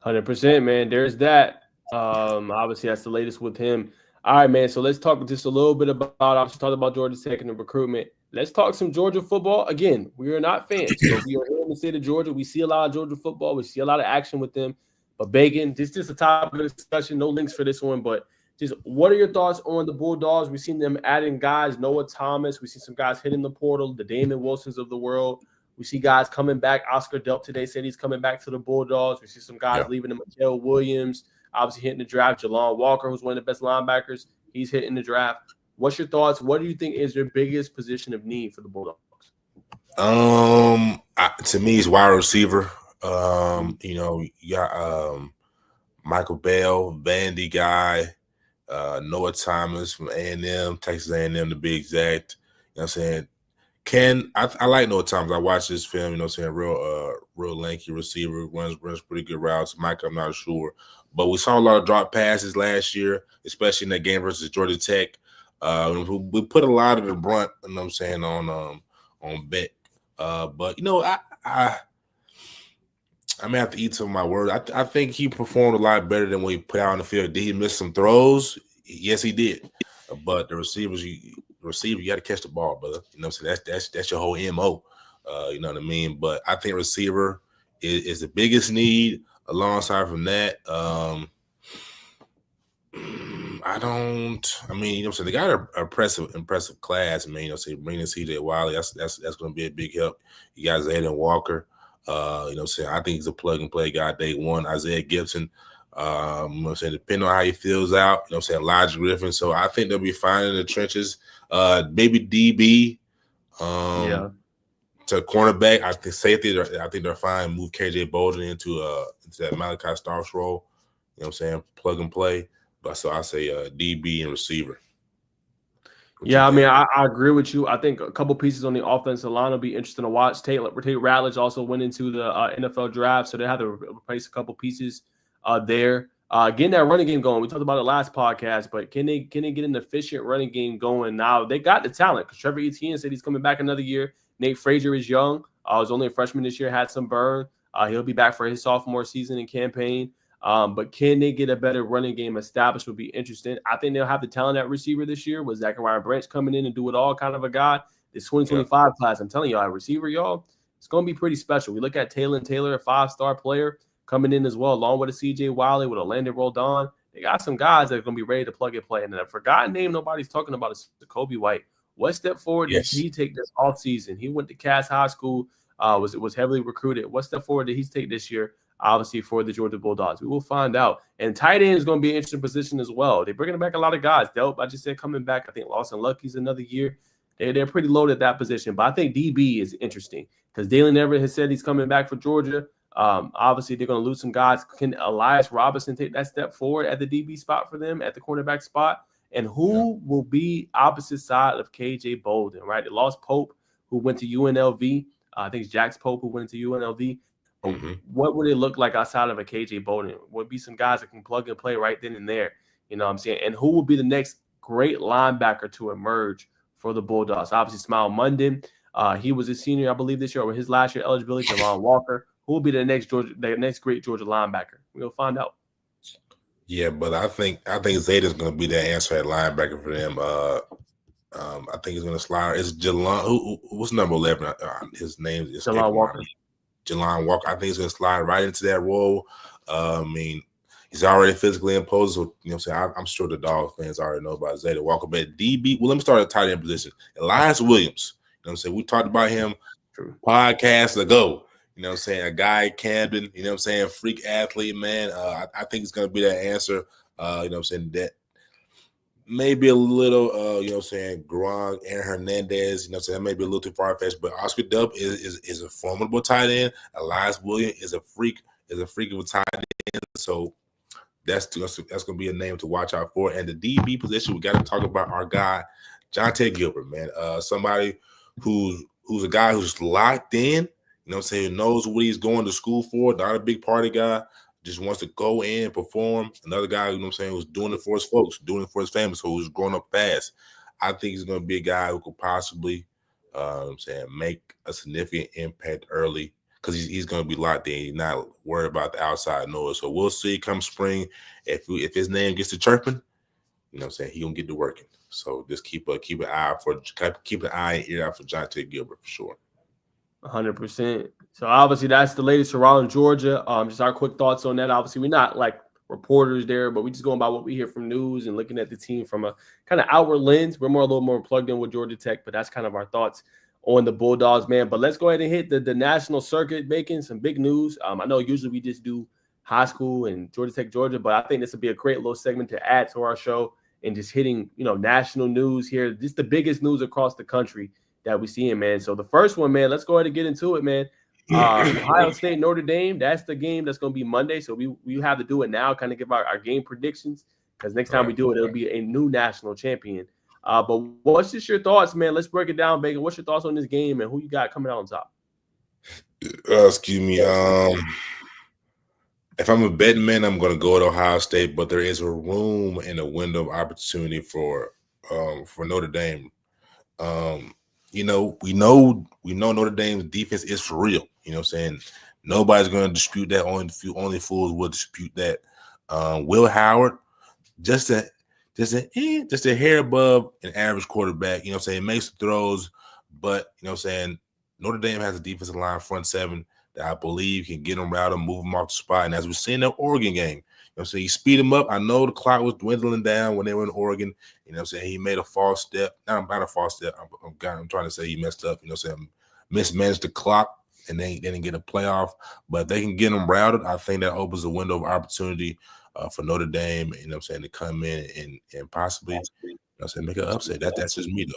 100%, man. There's that. Obviously, that's the latest with him. All right, man. So let's talk just a little bit about. I was talking about Georgia Tech and the recruitment. Let's talk some Georgia football. Again, we are not fans, but we are here in the state of Georgia. We see a lot of Georgia football. We see a lot of action with them. But Bacon, this is just a topic of discussion. No links for this one, but just what are your thoughts on the Bulldogs? We've seen them adding guys, Noah Thomas. We see some guys hitting the portal, the Damon Wilsons of the world. We see guys coming back. Oscar Delp today said he's coming back to the Bulldogs. We see some guys leaving the Mikael Williams, obviously hitting the draft. Jalon Walker, who's one of the best linebackers, he's hitting the draft. What's your thoughts? What do you think is their biggest position of need for the Bulldogs? To me, it's wide receiver. You got Michael Bell, Vandy guy, Noah Thomas from A&M, Texas A&M to be exact. You know what I'm saying? I like Noah Thomas. I watched this film, you know what I'm saying, real lanky receiver, runs pretty good routes. Mike, I'm not sure. But we saw a lot of drop passes last year, especially in that game versus Georgia Tech. We put a lot of the brunt, you know what I'm saying, on Beck. But I may have to eat some of my words. I think he performed a lot better than what he put out on the field. Did he miss some throws? Yes, he did. But the receivers, you got to catch the ball, brother. You know what I'm saying? That's your whole MO. You know what I mean? But I think receiver is the biggest need. Alongside from that, you know, so they got an impressive class. You know, so bringing CJ Wiley, that's going to be a big help. You got Zayden Walker. You know, so I think he's a plug and play guy day one. Isaiah Gibson. You know, what I'm saying, depending on how he feels out. You know, what I'm saying, Elijah Griffin. So I think they'll be fine in the trenches. Maybe DB. To cornerback, I think safety. I think they're fine. Move KJ Bolden into that Malachi Starks role. You know what I'm saying? Plug and play. But so I say DB and receiver. I mean, I agree with you. I think a couple pieces on the offensive line will be interesting to watch. Tate Ratledge also went into the NFL draft, so they had to replace a couple pieces there. Getting that running game going. We talked about it last podcast, but can they get an efficient running game going now? They got the talent because Trevor Etienne said he's coming back another year. Nate Frazier is young. Was only a freshman this year, had some burn. He'll be back for his sophomore season and campaign. But can they get a better running game established would be interesting. I think they'll have the talent at receiver this year with Zachariah Branch coming in and do it all kind of a guy. This 2025 class, I'm telling y'all, receiver, y'all, it's going to be pretty special. We look at Taylor, a 5-star player coming in as well, along with a CJ Wiley, with a Landon Roldan. They got some guys that are going to be ready to plug and play. And a forgotten name nobody's talking about is Kobe White. What step forward did he take this offseason? He went to Cass High School, was heavily recruited. What step forward did he take this year, obviously, for the Georgia Bulldogs? We will find out. And tight end is going to be an interesting position as well. They're bringing back a lot of guys. Delp, I just said, coming back. I think Lawson Lucky's another year. They're pretty loaded at that position. But I think DB is interesting because Dalen Everett has said he's coming back for Georgia. Obviously, they're going to lose some guys. Can Elias Robinson take that step forward at the DB spot for them, at the cornerback spot? And who will be opposite side of KJ Bolden, right? They lost Pope, who went to UNLV. I think it's Jax Pope, who went to UNLV. What would it look like outside of a KJ Bolden? Would be some guys that can plug and play right then and there. You know what I'm saying? And who will be the next great linebacker to emerge for the Bulldogs? Obviously, Smile Munden. He was a senior, I believe, this year, or his last year eligibility. Jalon Walker. Who will be the next great Georgia linebacker? We'll find out. Yeah, but I think Zayden's going to be that answer at linebacker for them. I think he's going to slide. It's Jalon. What's number 11? His name is Jalon Walker. Jalon Walker. I think he's going to slide right into that role. I mean, he's already physically imposed. So, you know what I'm saying? I'm sure the Dogs fans already know about Zayden Walker. But DB, well, let me start at the tight end position. Elias Williams. You know what I'm saying? We talked about him podcasts ago. You know what I'm saying? A guy, Camden, you know what I'm saying? Freak athlete, man. I think it's going to be that answer. You know what I'm saying? That maybe a little, you know what I'm saying, Gronk, Aaron Hernandez, you know what I'm saying? That may be a little too far-fetched, but Oscar Delp is a formidable tight end. Elias Williams is a freak of a tight end. So that's going to be a name to watch out for. And the DB position, we got to talk about our guy, Jonte Gilbert, man. Somebody who's a guy who's locked in. You know what I'm saying? Knows what he's going to school for. Not a big party guy. Just wants to go in, perform. Another guy, you know what I'm saying, who's doing it for his folks, doing it for his family, so who's growing up fast. I think he's going to be a guy who could possibly, make a significant impact early because he's going to be locked in. He's not worried about the outside noise. So we'll see come spring if his name gets to chirping. You know what I'm saying? He gonna get to working. So just keep an eye and ear out for Jonte Gilbert for sure. 100%. So obviously that's the latest around Georgia. Just our quick thoughts on that. Obviously, we're not like reporters there, but we just going by what we hear from news and looking at the team from a kind of outward lens. We're a little more plugged in with Georgia Tech, but that's kind of our thoughts on the Bulldogs, man. But let's go ahead and hit the national circuit, Bacon. Some big news. I know usually we just do high school and Georgia Tech, Georgia, but I think this would be a great little segment to add to our show and just hitting, national news here. Just the biggest news across the country that we see, man. So the first one, man, let's go ahead and get into it, man. Ohio State, Notre Dame, that's the game that's going to be Monday. So we have to do it now, kind of give our game predictions, because next time we do it, it'll be a new national champion. But what's just your thoughts, man? Let's break it down, Bacon. What's your thoughts on this game and who you got coming out on top? Excuse me. If I'm a betting man, I'm going to go with Ohio State, but there is a room and a window of opportunity for Notre Dame. We know Notre Dame's defense is for real. You know what I'm saying? Nobody's going to dispute that. Only fools will dispute that. Will Howard, just a hair above an average quarterback. You know what I'm saying? Makes the throws, but you know what I'm saying? Notre Dame has a defensive line front seven that I believe can get them routed, move them off the spot. And as we see in the Oregon game, you know what I'm saying? You speed them up. I know the clock was dwindling down when they were in Oregon. You know what I'm saying? He made a false step. Not a false step. I'm trying to say he messed up. You know what I'm saying? Mismanaged the clock, and they didn't get a playoff. But if they can get them routed, I think that opens a window of opportunity for Notre Dame, you know what I'm saying, to come in and possibly, you know what I'm saying, make an upset. That's just me, though.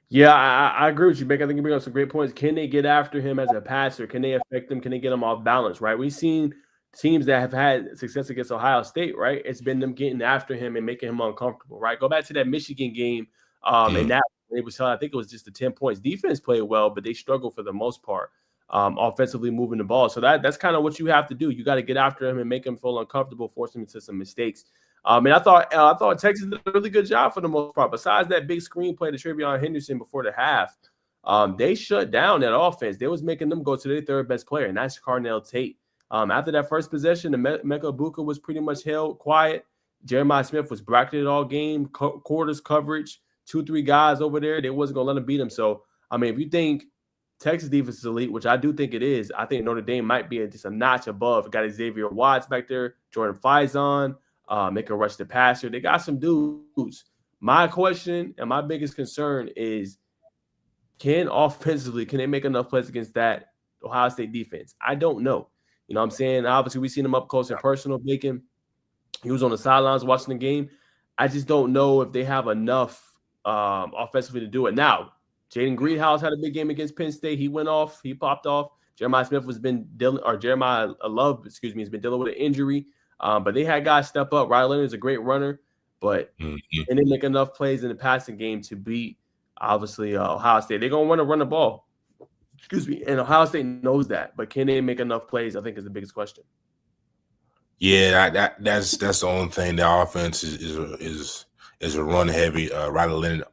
Yeah, I agree with you, Beck. I think you bring up some great points. Can they get after him as a passer? Can they affect him? Can they get him off balance, right? We've seen teams that have had success against Ohio State, right? It's been them getting after him and making him uncomfortable, right? Go back to that Michigan game, and that it was, I think it was just the 10 points. Defense played well, but they struggled for the most part, offensively moving the ball. So that's kind of what you have to do. You got to get after him and make him feel uncomfortable, force him into some mistakes. And I thought Texas did a really good job for the most part. Besides that big screenplay to Trevion Henderson before the half, they shut down that offense. They was making them go to their third best player, and that's Carnell Tate. After that first possession, the Mecca Buka was pretty much held quiet. Jeremiah Smith was bracketed all game, quarters coverage, 2-3 guys over there. They wasn't going to let him beat him. So, I mean, if you think Texas defense is elite, which I do think it is, I think Notre Dame might be just a notch above. Got Xavier Watts back there, Jordan Faison. They can rush the passer. They got some dudes. My question and my biggest concern is, can they make enough plays against that Ohio State defense? I don't know. You know what I'm saying? Obviously, we've seen him up close and personal, Bacon. He was on the sidelines watching the game. I just don't know if they have enough offensively to do it. Now, Jaden Greathouse had a big game against Penn State. He went off. He popped off. Jeremiah Love, has been dealing with an injury. But they had guys step up. Riley Leonard's a great runner, but and they make enough plays in the passing game to beat, obviously, Ohio State. They're going to want to run the ball. And Ohio State knows that. But can they make enough plays, I think, is the biggest question. Yeah, that's the only thing. The offense is a run heavy. Riley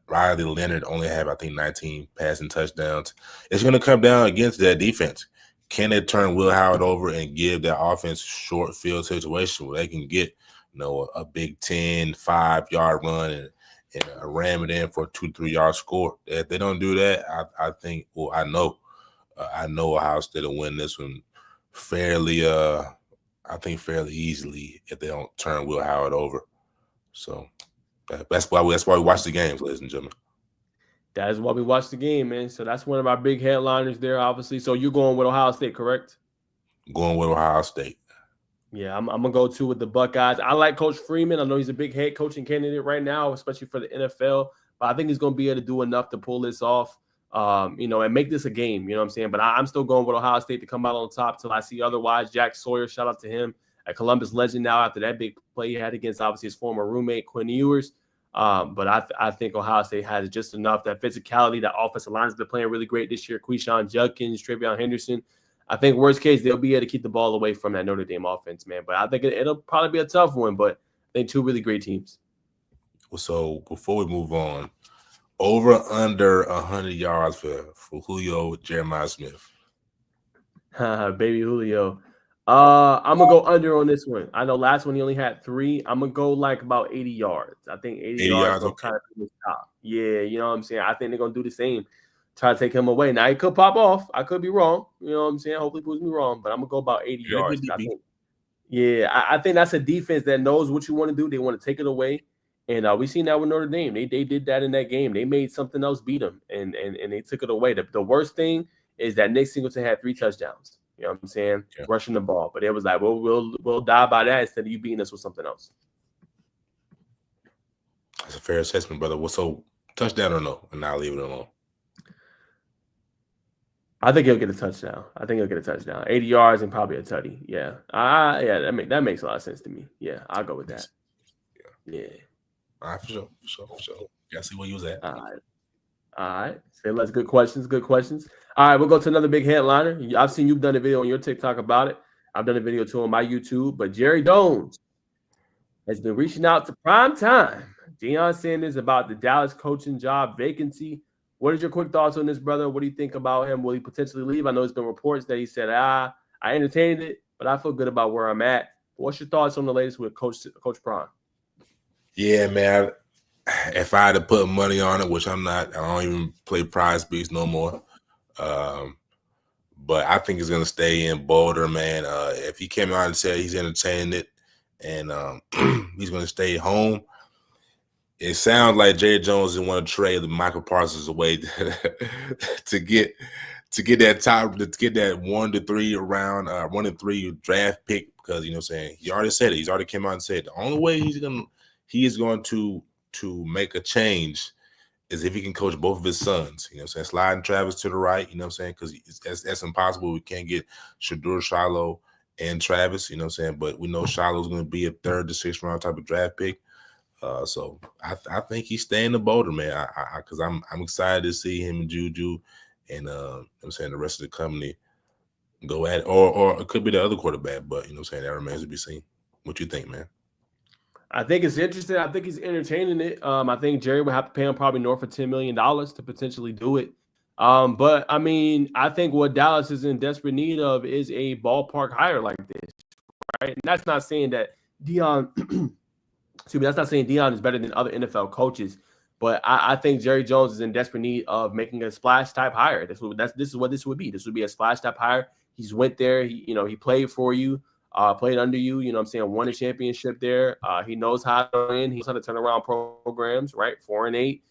Leonard only have, I think, 19 passing touchdowns. It's going to come down against that defense. Can they turn Will Howard over and give that offense a short field situation where they can get, a Big 10 5-yard run and ram it in for a 2-3 yard score? If they don't do that, I think, I know Ohio State will win this one fairly easily if they don't turn Will Howard over. So that's why we watch the games, ladies and gentlemen. That is why we watch the game, man. So that's one of our big headliners there, obviously. So you're going with Ohio State, correct? Going with Ohio State. Yeah, I'm going to go with the Buckeyes. I like Coach Freeman. I know he's a big head coaching candidate right now, especially for the NFL. But I think he's going to be able to do enough to pull this off, and make this a game. You know what I'm saying? But I'm still going with Ohio State to come out on top till I see otherwise. Jack Sawyer, shout out to him, a Columbus legend now after that big play he had against, obviously, his former roommate, Quinn Ewers. But I think Ohio State has just enough, that physicality, that offensive lines have been playing really great this year. Quishon Judkins, Trevion Henderson. I think worst case, they'll be able to keep the ball away from that Notre Dame offense, man. But I think it'll probably be a tough one, but I think two really great teams. So before we move on, over under 100 yards for Julio Jeremiah Smith. Baby Julio. I'm gonna go under on this one. I know last one he only had 3. I'm gonna go like about 80 yards. I think 80 80 yards yards, gonna okay. kind of be the top. Yeah, you know what I'm saying. I think they're gonna do the same. Try to take him away. Now he could pop off. I could be wrong. You know what I'm saying. Hopefully, proves me wrong. But I'm gonna go about 80 Very yards. good I DB. think. Yeah, I think that's a defense that knows what you want to do. They want to take it away, and we seen that with Notre Dame. They did that in that game. They made something else beat them, and they took it away. The worst thing is that Nick Singleton had 3 touchdowns. You know what I'm saying? Yeah. Rushing the ball, but it was like, we'll die by that instead of you beating us with something else. That's a fair assessment, brother. Well, so touchdown or no, and I'll leave it alone. I think he'll get a touchdown. 80 yards and probably a tutty. Yeah. Yeah, that makes a lot of sense to me. Yeah, I'll go with that. Yeah. All right, for sure. Gotta see where you was at. All right. Say less. Good questions. All right, we'll go to another big headliner. I've seen you've done a video on your TikTok about it. I've done a video too on my YouTube. But Jerry Jones has been reaching out to prime time Deion Sanders about the Dallas coaching job vacancy. What is your quick thoughts on this, brother? What do you think about him? Will he potentially leave? I know there's been reports that he said, I entertained it, but I feel good about where I'm at. What's your thoughts on the latest with Coach Prime? Yeah, man. If I had to put money on it, which I'm not, I don't even play Prize Beats no more. But I think he's gonna stay in Boulder, man. If he came out and said he's entertaining it and he's gonna stay home, it sounds like Jerry Jones didn't want to trade the Michael Parsons away to get that 1 to 3 round, 1 to 3 draft pick, because you know what I'm saying, he already said it. He's already came out and said the only way he is going to make a change is if he can coach both of his sons. You know what I'm saying? Sliding Travis to the right, you know what I'm saying? Because that's impossible. We can't get Shedeur, Shiloh, and Travis, you know what I'm saying? But we know Shiloh's going to be a 3rd to 6th round type of draft pick. So I think he's staying the Boulder, man. Because I'm excited to see him and Juju and I'm saying the rest of the company go at it. Or it could be the other quarterback, but you know what I'm saying, that remains to be seen. What you think, man? I think it's interesting. I think he's entertaining it. I think Jerry would have to pay him probably north of $10 million to potentially do it. But I mean, I think what Dallas is in desperate need of is a ballpark hire like this, right? And that's not saying that Deion that's not saying Deion is better than other NFL coaches, but I think Jerry Jones is in desperate need of making a splash type hire. This is what this would be. This would be a splash type hire. He's went there. He played for you, played under you. You know what I'm saying? Won a championship there. He knows how to win. He knows how to turn around programs. Right, 4-8,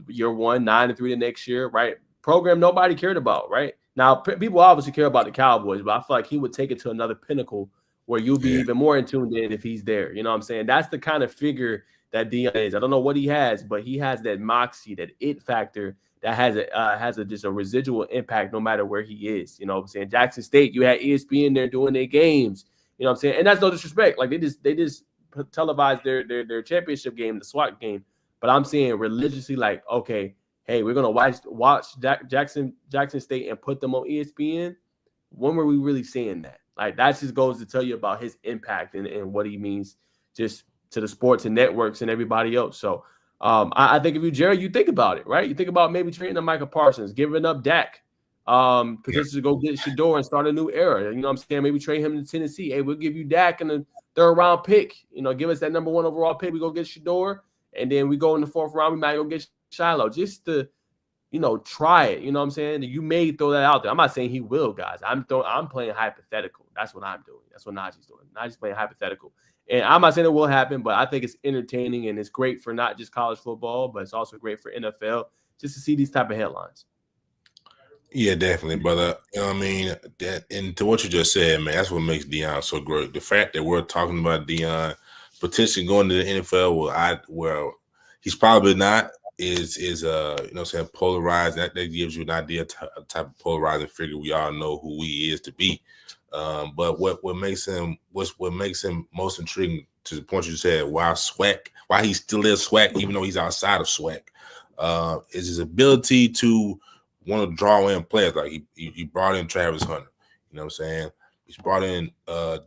year 1, 9-3 the next year. Right, program nobody cared about. Right now, people obviously care about the Cowboys, but I feel like he would take it to another pinnacle where you'll be even more in tuned in if he's there. You know what I'm saying? That's the kind of figure that Deion is. I don't know what he has, but he has that moxie, that it factor that has just a residual impact no matter where he is. You know what I'm saying? Jackson State, you had ESPN there doing their games. You know what I'm saying? And that's no disrespect. Like they just televised their championship game, the SWAT game. But I'm saying religiously, like, okay, hey, we're gonna watch Jackson State and put them on ESPN. When were we really saying that? Like, that just goes to tell you about his impact and what he means just to the sports and networks and everybody else. So I think if you, Jerry, you think about it, right? You think about maybe trading to Michael Parsons, giving up Dak, potentially go get Shedeur and start a new era. You know what I'm saying? Maybe trade him to Tennessee. Hey, we'll give you Dak and a 3rd round pick. You know, give us that number 1 overall pick. We go get Shedeur, and then we go in the 4th round. We might go get Shiloh just to, try it. You know what I'm saying? You may throw that out there. I'm not saying he will, guys. I'm playing hypothetical. That's what I'm doing. That's what Najee's doing. Najee's playing hypothetical. And I'm not saying it will happen, but I think it's entertaining and it's great for not just college football, but it's also great for NFL just to see these type of headlines. Yeah, definitely, brother. You know what I mean? And to what you just said, man, that's what makes Deion so great. The fact that we're talking about Deion potentially going to the NFL, where he's probably not, is you know what I'm saying, polarized. That gives you an idea type of polarizing figure. We all know who he is to be. But what makes him most intriguing, to the point you said, why he still is SWAC, even though he's outside of SWAC, is his ability to want to draw in players. Like he brought in Travis Hunter, you know what I'm saying? He's brought in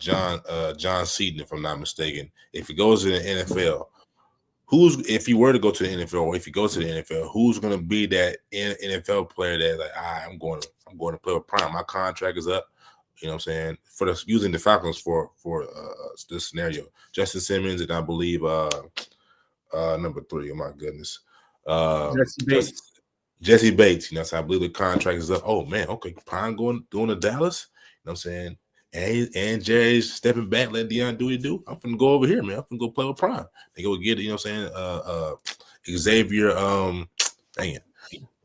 John Seaton, if I'm not mistaken. If he goes to the NFL, if he were to go to the NFL, or if he goes to the NFL, who's going to be that NFL player that, like, I'm going to play with Prime. My contract is up. You know what I'm saying? For using the Falcons for this scenario. Justin Simmons and I believe number 3. Oh my goodness. Jesse Bates. You know, so I believe the contract is up. Oh man, okay. Prime going to Dallas. You know what I'm saying? And Jerry's stepping back, let Deion do what he do. I'm finna go over here, man. I'm finna go play with Prime. They go get, you know what I'm saying? Xavier, dang it,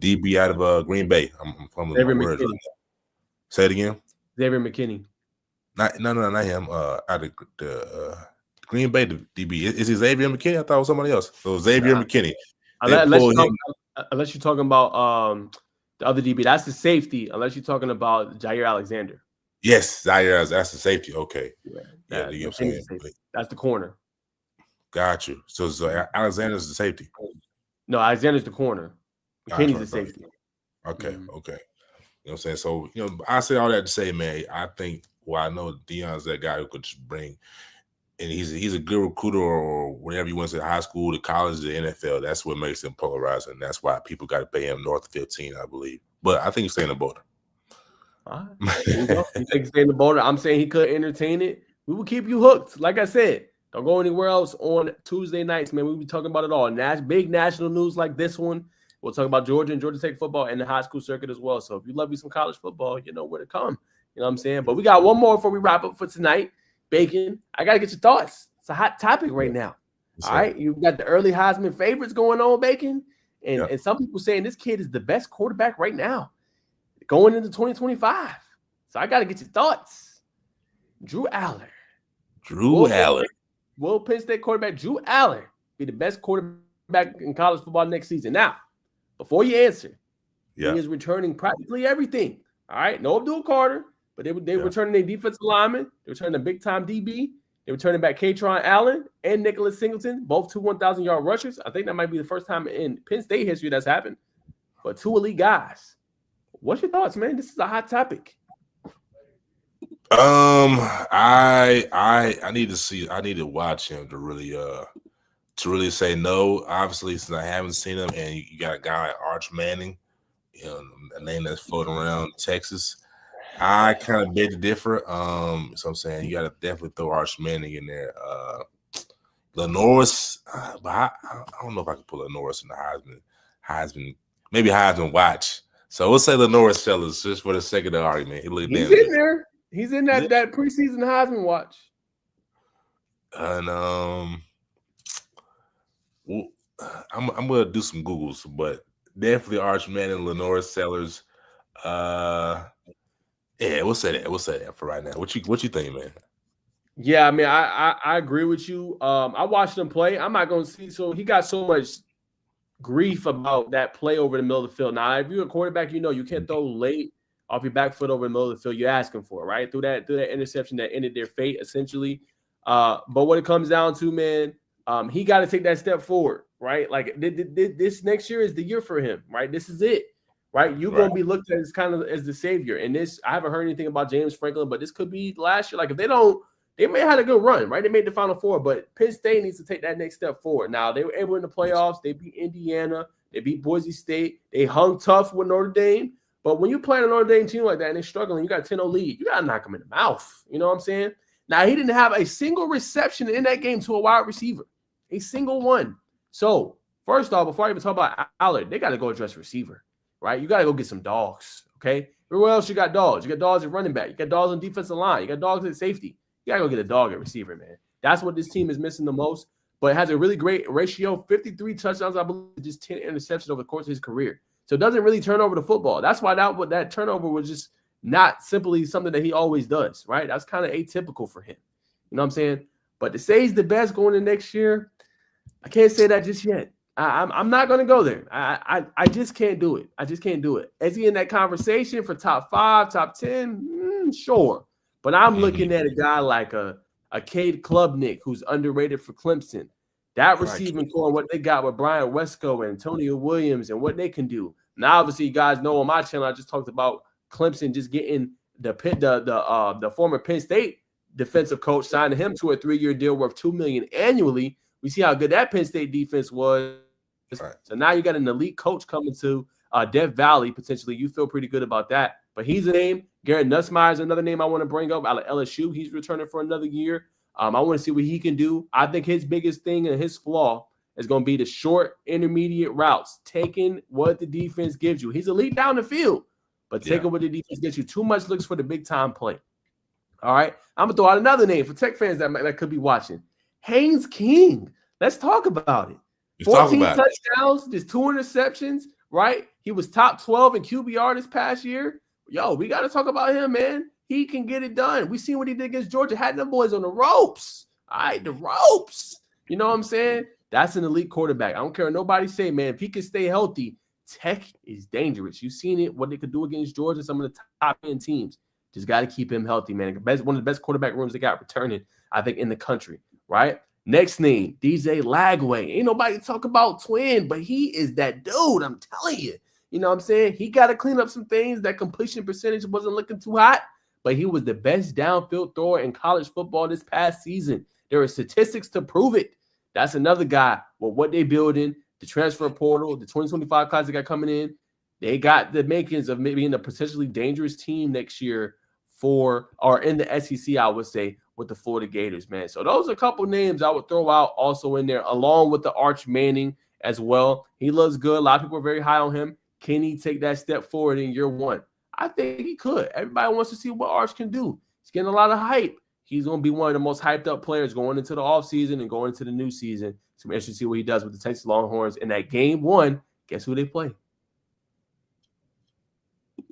DB out of Green Bay. I'm fumbling my words. Say it again. Xavier McKinney. Not him. Out of the Green Bay DB. Is it Xavier McKinney? I thought it was somebody else. So Xavier McKinney. Unless you're talking about the other DB, that's the safety. Unless you're talking about Jair Alexander. Yes, Zaire, that's the safety. Okay. Yeah, you know what I'm saying? That's the corner. Got you. So Alexander's the safety. No, Alexander's the corner. McKinney's the safety. Okay, okay. You know what I'm saying? So, you know, I say all that to say, man, I think, I know Deion's that guy who could just bring, and he's a good recruiter or whatever you want to say, high school, to college, to the NFL. That's what makes him polarizing. That's why people got to pay him north of 15, I believe. But I think he's staying in the border. All right. There you go. You think stay in the border? I'm saying he could entertain it. We will keep you hooked. Like I said, don't go anywhere else on Tuesday nights, man. We'll be talking about it all. Big national news like this one. We'll talk about Georgia and Georgia Tech football and the high school circuit as well. So if you love you some college football, you know where to come. You know what I'm saying? But we got one more before we wrap up for tonight. Bacon, I got to get your thoughts. It's a hot topic right now. All right? You've got the early Heisman favorites going on, Bacon. And some people saying this kid is the best quarterback right now going into 2025. So I got to get your thoughts. Drew Allen. Will Penn State quarterback Drew Allen be the best quarterback in college football next season? Now, before you answer, he is returning practically everything. All right? No Abdul Carter, but they returning their defensive lineman. They're returning a big-time DB. They're returning back Katron Allen and Nicholas Singleton, both 2 1,000-yard rushers. I think that might be the first time in Penn State history that's happened. But 2 elite guys. What's your thoughts, man? This is a hot topic. I need to watch him to really say no. Obviously, since I haven't seen him, and you got a guy like Arch Manning, you know, a name that's floating around Texas. I kind of beg to differ. So I'm saying you got to definitely throw Arch Manning in there. Lenoris, but I don't know if I can put Lenoris in the Heisman, maybe Heisman watch. So we'll say Lenoris fellas just for the sake of the argument. He's in there. He's in that preseason Heisman watch. And I'm gonna do some Googles, but definitely Arch Manning, Lenore Sellers. Yeah, we'll say that for right now. What you think, man? Yeah, I mean, I agree with you. I watched him play. I'm not gonna see. So he got so much grief about that play over the middle of the field. Now, if you're a quarterback, you know you can't throw late off your back foot over the middle of the field. You're asking for it, right? Through that interception that ended their fate, essentially. But what it comes down to, man, he got to take that step forward, right? Like this next year is the year for him, right? This is it, right? You're going to be looked at as kind of as the savior. And this, I haven't heard anything about James Franklin, but this could be last year. Like if they don't, they may have had a good run, right? They made the Final Four, but Penn State needs to take that next step forward. Now, they were able in the playoffs. They beat Indiana. They beat Boise State. They hung tough with Notre Dame. But when you're playing a Notre Dame team like that and they're struggling, you got a 10-0 lead. You got to knock them in the mouth. You know what I'm saying? Now, he didn't have a single reception in that game to a wide receiver. A single one. So, first off, before I even talk about Allard, they got to go address receiver, right? You got to go get some dogs, okay? Everywhere else you got dogs. You got dogs at running back. You got dogs on defensive line. You got dogs at safety. You got to go get a dog at receiver, man. That's what this team is missing the most. But it has a really great ratio, 53 touchdowns, I believe, just 10 interceptions over the course of his career. So it doesn't really turn over the football. That's why that turnover was just not simply something that he always does, right? That's kind of atypical for him. You know what I'm saying? But to say he's the best going into next year, I can't say that just yet. I'm not going to go there. I just can't do it. I just can't do it. Is he in that conversation for top 5, top 10? Sure. But I'm looking at a guy like a Cade Klubnik, who's underrated for Clemson. That receiving core, what they got with Brian Wesco and Antonio Williams and what they can do. Now, obviously, you guys know on my channel, I just talked about Clemson just getting the former Penn State defensive coach, signing him to a 3-year deal worth $2 million annually. We see how good that Penn State defense was. Right. So now you got an elite coach coming to Death Valley, potentially. You feel pretty good about that. But he's a name. Garrett Nussmeier is another name I want to bring up out of LSU. He's returning for another year. I want to see what he can do. I think his biggest thing and his flaw is going to be the short, intermediate routes, taking what the defense gives you. He's elite down the field, but taking what the defense gets you. Too much looks for the big-time play. All right? I'm going to throw out another name for Tech fans that could be watching. Haynes King. Let's talk about it. 14 touchdowns, just 2 interceptions, right? He was top 12 in QBR this past year. Yo, we got to talk about him, man. He can get it done. We seen what he did against Georgia. Had them boys on the ropes. All right, the ropes. You know what I'm saying? That's an elite quarterback. I don't care what nobody say, man. If he can stay healthy, Tech is dangerous. You've seen it, what they could do against Georgia, some of the top 10 teams. Just got to keep him healthy, man. One of the best quarterback rooms they got returning, I think, in the country, right? Next name, DJ Lagway. Ain't nobody talk about Twin, but he is that dude. I'm telling you. You know what I'm saying? He got to clean up some things. That completion percentage wasn't looking too hot, but he was the best downfield thrower in college football this past season. There are statistics to prove it. That's another guy with what they building, the transfer portal, the 2025 class they got coming in. They got the makings of maybe being a potentially dangerous team next year in the SEC, I would say, with the Florida Gators, man. So those are a couple names I would throw out also in there, along with the Arch Manning as well. He looks good. A lot of people are very high on him. Can he take that step forward in year one? I think he could. Everybody wants to see what Arch can do. He's getting a lot of hype. He's going to be one of the most hyped up players going into the offseason and going into the new season. So I'm interested to see what he does with the Texas Longhorns. In that game one, guess who they play?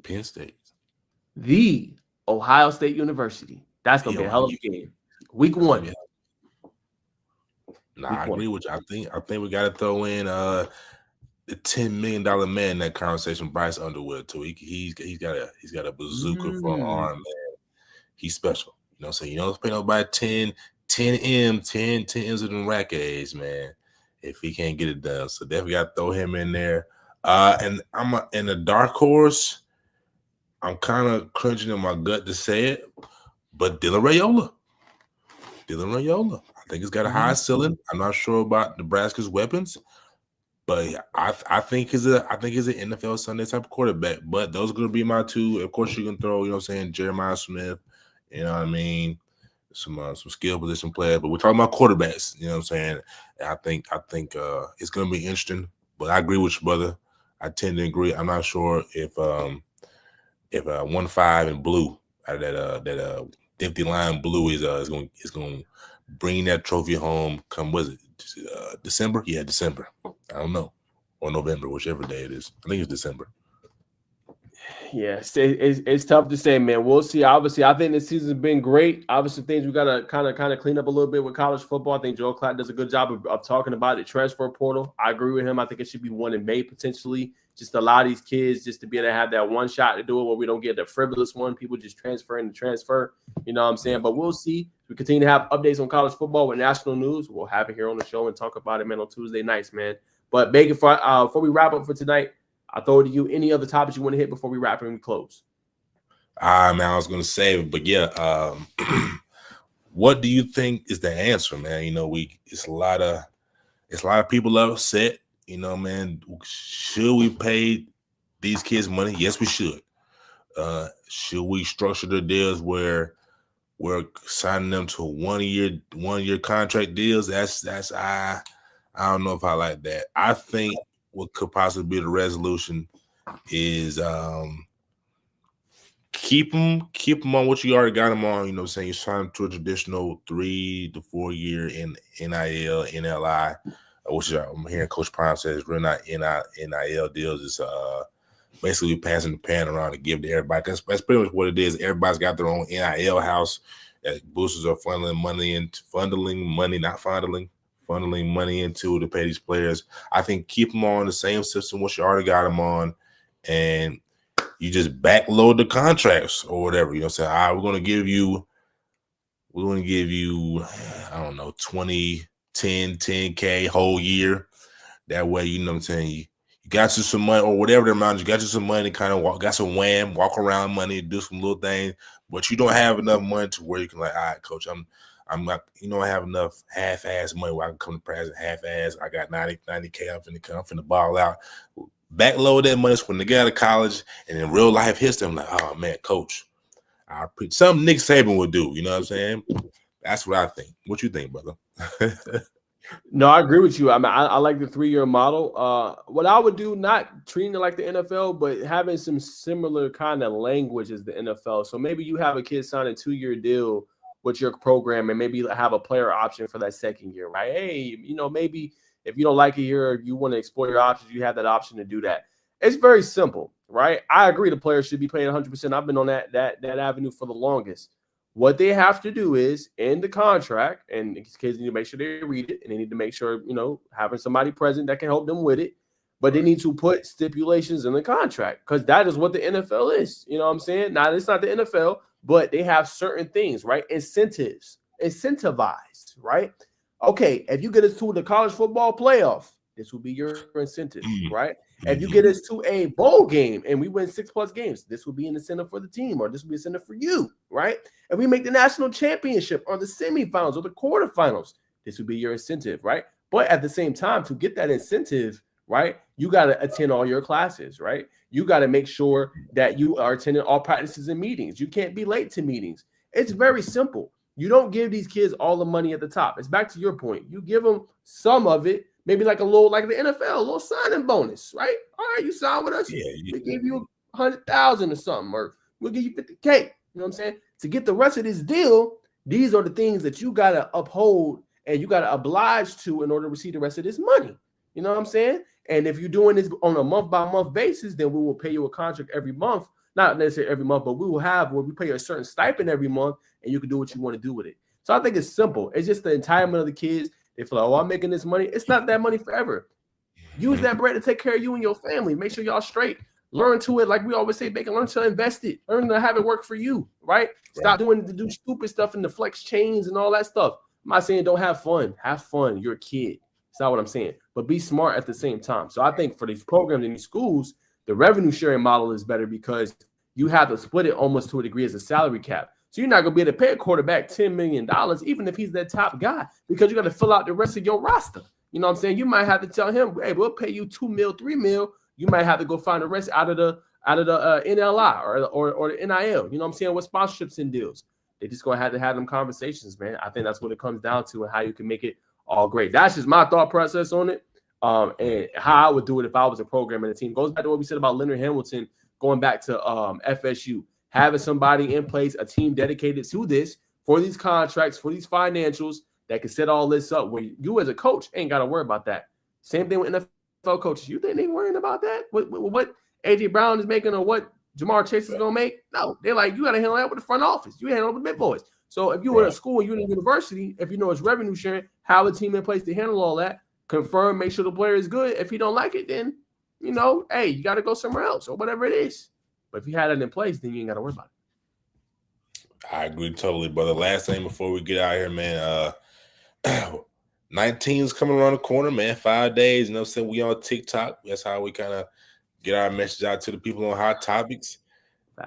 Penn State. The Ohio State University. That's going to be a hell of a game. Week one. I agree with you. I think we got to throw in the $10 million man in that conversation, Bryce Underwood, too. He's got a bazooka for an arm, man. He's special. You know what I'm saying? You don't pay nobody 10 M's of them rack A's, man, if he can't get it done. So definitely got to throw him in there. And I'm in the dark horse. I'm kind of crunching in my gut to say it, but Dylan Raiola. I think he's got a high ceiling. I'm not sure about Nebraska's weapons, but I think he's an NFL Sunday type of quarterback. But those are going to be my two. Of course, you can throw, you know what I'm saying, Jeremiah Smith, you know what I mean, some skill position players. But we're talking about quarterbacks, you know what I'm saying. And I think it's going to be interesting. But I agree with you, brother. I tend to agree. I'm not sure if 1-5 and blue out of that empty line blue is going to bring that trophy home. Come, was it December? Yeah, December. I don't know, or November, whichever day it is. I think it's December. Yeah, it's tough to say, man. We'll see. Obviously, I think this season's been great. Obviously, things we got to kind of clean up a little bit with college football. I think Joel Klatt does a good job of talking about the transfer portal. I agree with him. I think it should be one in May potentially. Just allow these kids just to be able to have that one shot to do it where we don't get the frivolous one. People just transfer. You know what I'm saying? But we'll see. We continue to have updates on college football with national news. We'll have it here on the show and talk about it, man, on Tuesday nights, man. But Bacon, before we wrap up for tonight, I'll throw it to you. Any other topics you want to hit before we wrap and close? Man, I was going to say, but yeah, what do you think is the answer, man? You know, it's a lot of people upset. You know, man, should we pay these kids money? Yes, we should. Should we structure the deals where we're signing them to one year contract deals? I don't know if I like that. I think what could possibly be the resolution is keep them on what you already got them on. You know what I'm saying? You sign them to a traditional 3 to 4 year in NIL, NLI, which I'm hearing Coach Prime says we're not NIL deals. It's basically passing the pan around to give to everybody. That's pretty much what it is. Everybody's got their own NIL house. Boosters are funneling money into to pay these players. I think keep them on the same system which you already got them on, and you just backload the contracts or whatever. You know what I'm saying? All right, we're gonna give you, I don't know, 20, 10K whole year. That way, you know what I'm saying, you got you some money or whatever the amount, you got you some money, kind of got some walk around money, do some little things, but you don't have enough money to where you can like, all right, coach, I'm not, I have enough half-ass money where I can come to practice half-ass. I got 90K. I'm finna ball out. backload that money when they get out of college, and in real life hits them like, oh man, coach, I appreciate something Nick Saban would do. You know what I'm saying? That's what I think. What you think, brother? No, I agree with you. I mean, I like the 3-year model. What I would do, not treating it like the NFL, but having some similar kind of language as the NFL. So maybe you have a kid sign a 2-year deal with your program and maybe have a player option for that second year, right? Hey, maybe if you don't like it here, or you want to explore your options, you have that option to do that. It's very simple, right? I agree the players should be paid 100%. I've been on that avenue for the longest. What they have to do is in the contract, and kids need to make sure they read it, and they need to make sure, having somebody present that can help them with it. But they need to put stipulations in the contract because that is what the NFL is. You know what I'm saying? Now, it's not the NFL, but they have certain things, right? Incentivized, right? Okay, if you get us to the college football playoff, this will be your incentive, right? If you get us to a bowl game and we win 6+ games, this will be an incentive for the team, or this will be an incentive for you, right? If we make the national championship or the semifinals or the quarterfinals, this will be your incentive, right? But at the same time, to get that incentive, right, you got to attend all your classes, right? You got to make sure that you are attending all practices and meetings. You can't be late to meetings. It's very simple. You don't give these kids all the money at the top. It's back to your point. You give them some of it, maybe like the NFL, a little signing bonus, right? All right, you sign with us. Yeah. We give you 100,000 or something, or we'll give you 50K. You know what I'm saying? To get the rest of this deal, these are the things that you got to uphold and you got to oblige to in order to receive the rest of this money. You know what I'm saying? And if you're doing this on a month-by-month basis, then we will pay you a contract every month. Not necessarily every month, but we will have where we pay you a certain stipend every month, and you can do what you want to do with it. So I think it's simple. It's just the entitlement of the kids. They feel like, oh, I'm making this money. It's not that money forever. Use that bread to take care of you and your family. Make sure y'all straight. Learn to it, like we always say, Bacon. Learn to invest it. Learn to have it work for you, right? Stop do stupid stuff in the flex chains and all that stuff. I'm not saying don't have fun. Have fun. You're a kid. That's not what I'm saying. But be smart at the same time. So I think for these programs in these schools, the revenue sharing model is better because you have to split it almost to a degree as a salary cap. So you're not going to be able to pay a quarterback $10 million, even if he's that top guy, because you got to fill out the rest of your roster. You know what I'm saying? You might have to tell him, hey, we'll pay you $2 million, $3 million. You might have to go find the rest out of the NLI or the NIL. You know what I'm saying? With sponsorships and deals. They just going to have them conversations, man. I think that's what it comes down to and how you can make it all great. That's just my thought process on it. And how I would do it if I was a program and a team. Goes back to what we said about Leonard Hamilton going back to FSU. Having somebody in place, a team dedicated to this, for these contracts, for these financials, that can set all this up where you as a coach ain't got to worry about that. Same thing with NFL coaches. You think they worrying about that? What A.J. Brown is making or what Jamar Chase is going to make? No. They're like, you got to handle that with the front office. You handle it with the big boys. So if you're in a school, you're in a university, if you know it's revenue sharing, have a team in place to handle all that, confirm, make sure the player is good. If you don't like it, then, hey, you got to go somewhere else or whatever it is. But if you had it in place, then you ain't got to worry about it. I agree totally, brother. Last thing before we get out here, man. 19's coming around the corner, man. 5 days. You know what I'm saying? We on TikTok. That's how we kind of get our message out to the people on hot topics.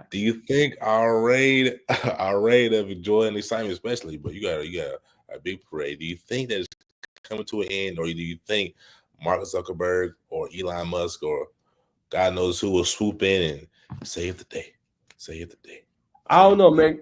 Do you think our raid of joy and excitement, especially, but you got a big parade. Do you think that it's coming to an end, or do you think Mark Zuckerberg or Elon Musk or God knows who will swoop in and save the day? I don't know, man.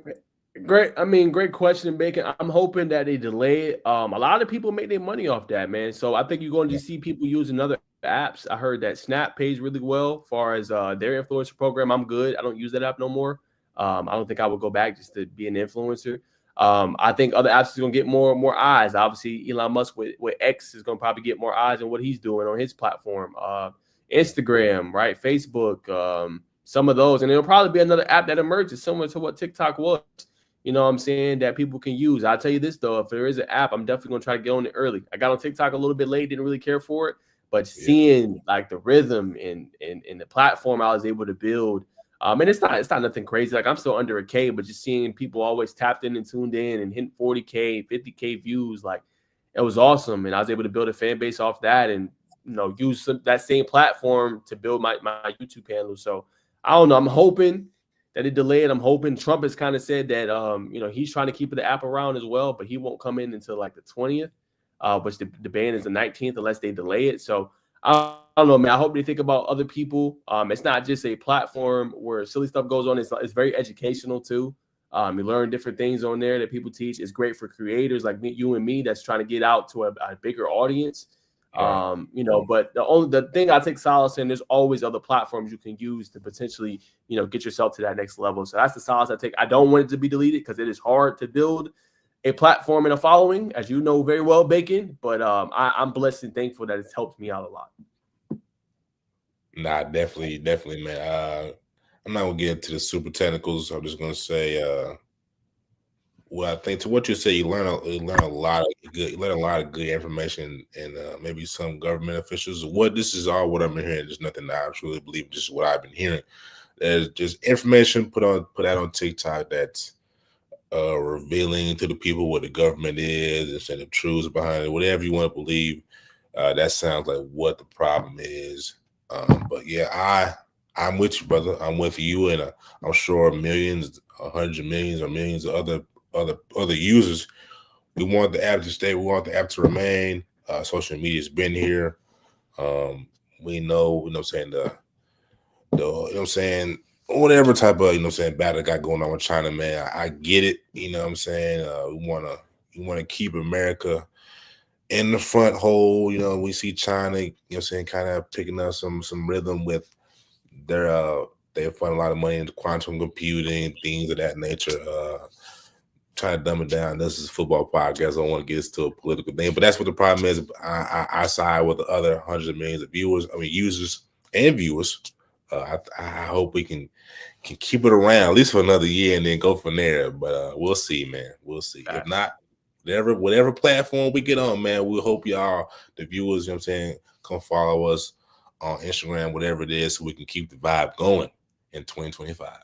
Great question, Bacon. I'm hoping that they delay it. A lot of people make their money off that, man. So I think you're going to see people using other apps. I heard that Snap pays really well as far as their influencer program. I'm good. I don't use that app no more. I don't think I would go back just to be an influencer. I think other apps is going to get more eyes. Obviously, Elon Musk with X is going to probably get more eyes on what he's doing on his platform. Instagram, right? Facebook, some of those. And it'll probably be another app that emerges similar to what TikTok was. You know what I'm saying? That people can use. I'll tell you this, though. If there is an app, I'm definitely going to try to get on it early. I got on TikTok a little bit late. Didn't really care for it. But seeing like the rhythm and the platform I was able to build, and it's not nothing crazy. Like I'm still under a K, but just seeing people always tapped in and tuned in and hitting 40K, 50K views, like it was awesome. And I was able to build a fan base off that and, use that same platform to build my YouTube handle. So I don't know. I'm hoping that it delayed. I'm hoping Trump has kind of said that, he's trying to keep the app around as well, but he won't come in until like the 20th, which the ban is the 19th unless they delay it. So I'm don't know, man. I hope they think about other people. It's not just a platform where silly stuff goes on. It's very educational too. You learn different things on there that people teach. It's great for creators like you and me that's trying to get out to a bigger audience. You know, but the thing I take solace in, there's always other platforms you can use to potentially, you know, get yourself to that next level. So that's the solace I take. I don't want it to be deleted because it is hard to build a platform and a following, as you know very well, Bacon. But I'm blessed and thankful that it's helped me out a lot. Nah, definitely, man. I'm not gonna get into the super technicals. I'm just gonna say, well, I think to what you say, you learn a lot of good information, and maybe some government officials. This is all what I'm hearing. There's nothing that I truly believe. Just what I've been hearing. There's just information put out on TikTok that's revealing to the people what the government is and the truths behind it. Whatever you want to believe, that sounds like what the problem is. But yeah, I'm with you, brother. I'm with you, and I'm sure millions, hundreds of millions, or millions of other users. We want the app to stay. We want the app to remain. Social media's been here. We know, you know what I'm saying, the you know what I'm saying, whatever type of, you know what I'm saying, battle got going on with China, man. I get it, you know what I'm saying. We wanna keep America in the front hole. You know, we see China, you know what I'm saying, kind of picking up some rhythm with their they fund a lot of money into quantum computing, things of that nature. Trying to dumb it down. This is a football podcast. I don't want to get into a political thing, but that's what the problem is. I side with the other hundreds of millions of users and viewers. I hope we can keep it around at least for another year and then go from there. But we'll see, man. We'll see. If not, whatever platform we get on, man, we hope y'all, the viewers, you know what I'm saying, come follow us on Instagram, whatever it is, so we can keep the vibe going in 2025.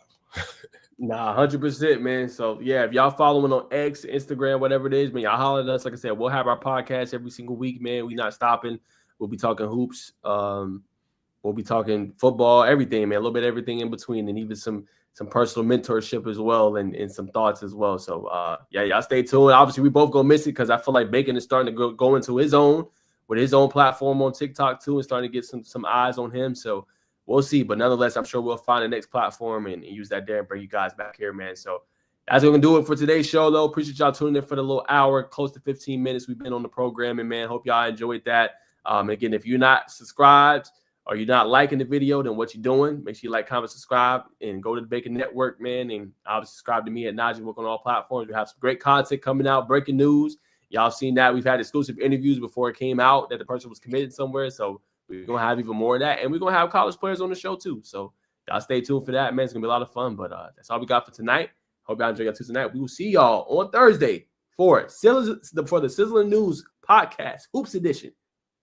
Nah, 100%, man. So yeah, if y'all following on X, Instagram, whatever it is, man, y'all holler at us. Like I said, we'll have our podcast every single week, man. We not stopping. We'll be talking hoops. We'll be talking football, everything, man. A little bit of everything in between, and even some personal mentorship as well, and some thoughts as well. So yeah, y'all stay tuned. Obviously, we both gonna miss it because I feel like Bacon is starting to go into his own with his own platform on TikTok too, and starting to get some eyes on him. So we'll see. But nonetheless, I'm sure we'll find the next platform and use that there and bring you guys back here, man. So that's what we're going to do it for today's show, though. Appreciate y'all tuning in for the little hour, close to 15 minutes we've been on the program. And, man, hope y'all enjoyed that. Again, if you're not subscribed or you're not liking the video, then what you doing? Make sure you like, comment, subscribe, and go to the Bacon Network, man. And obviously subscribe to me at Najeh. Work on all platforms. We have some great content coming out, breaking news. Y'all seen that. We've had exclusive interviews before it came out that the person was committed somewhere. So we're going to have even more of that. And we're going to have college players on the show, too. So y'all stay tuned for that, man. It's going to be a lot of fun. But that's all we got for tonight. Hope y'all enjoy your Tuesday night. We will see y'all on Thursday for the Sizzling News Podcast, Hoops Edition,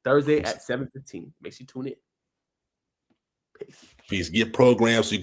Thursday at 7:15. Make sure you tune in. Peace. Get programs so you can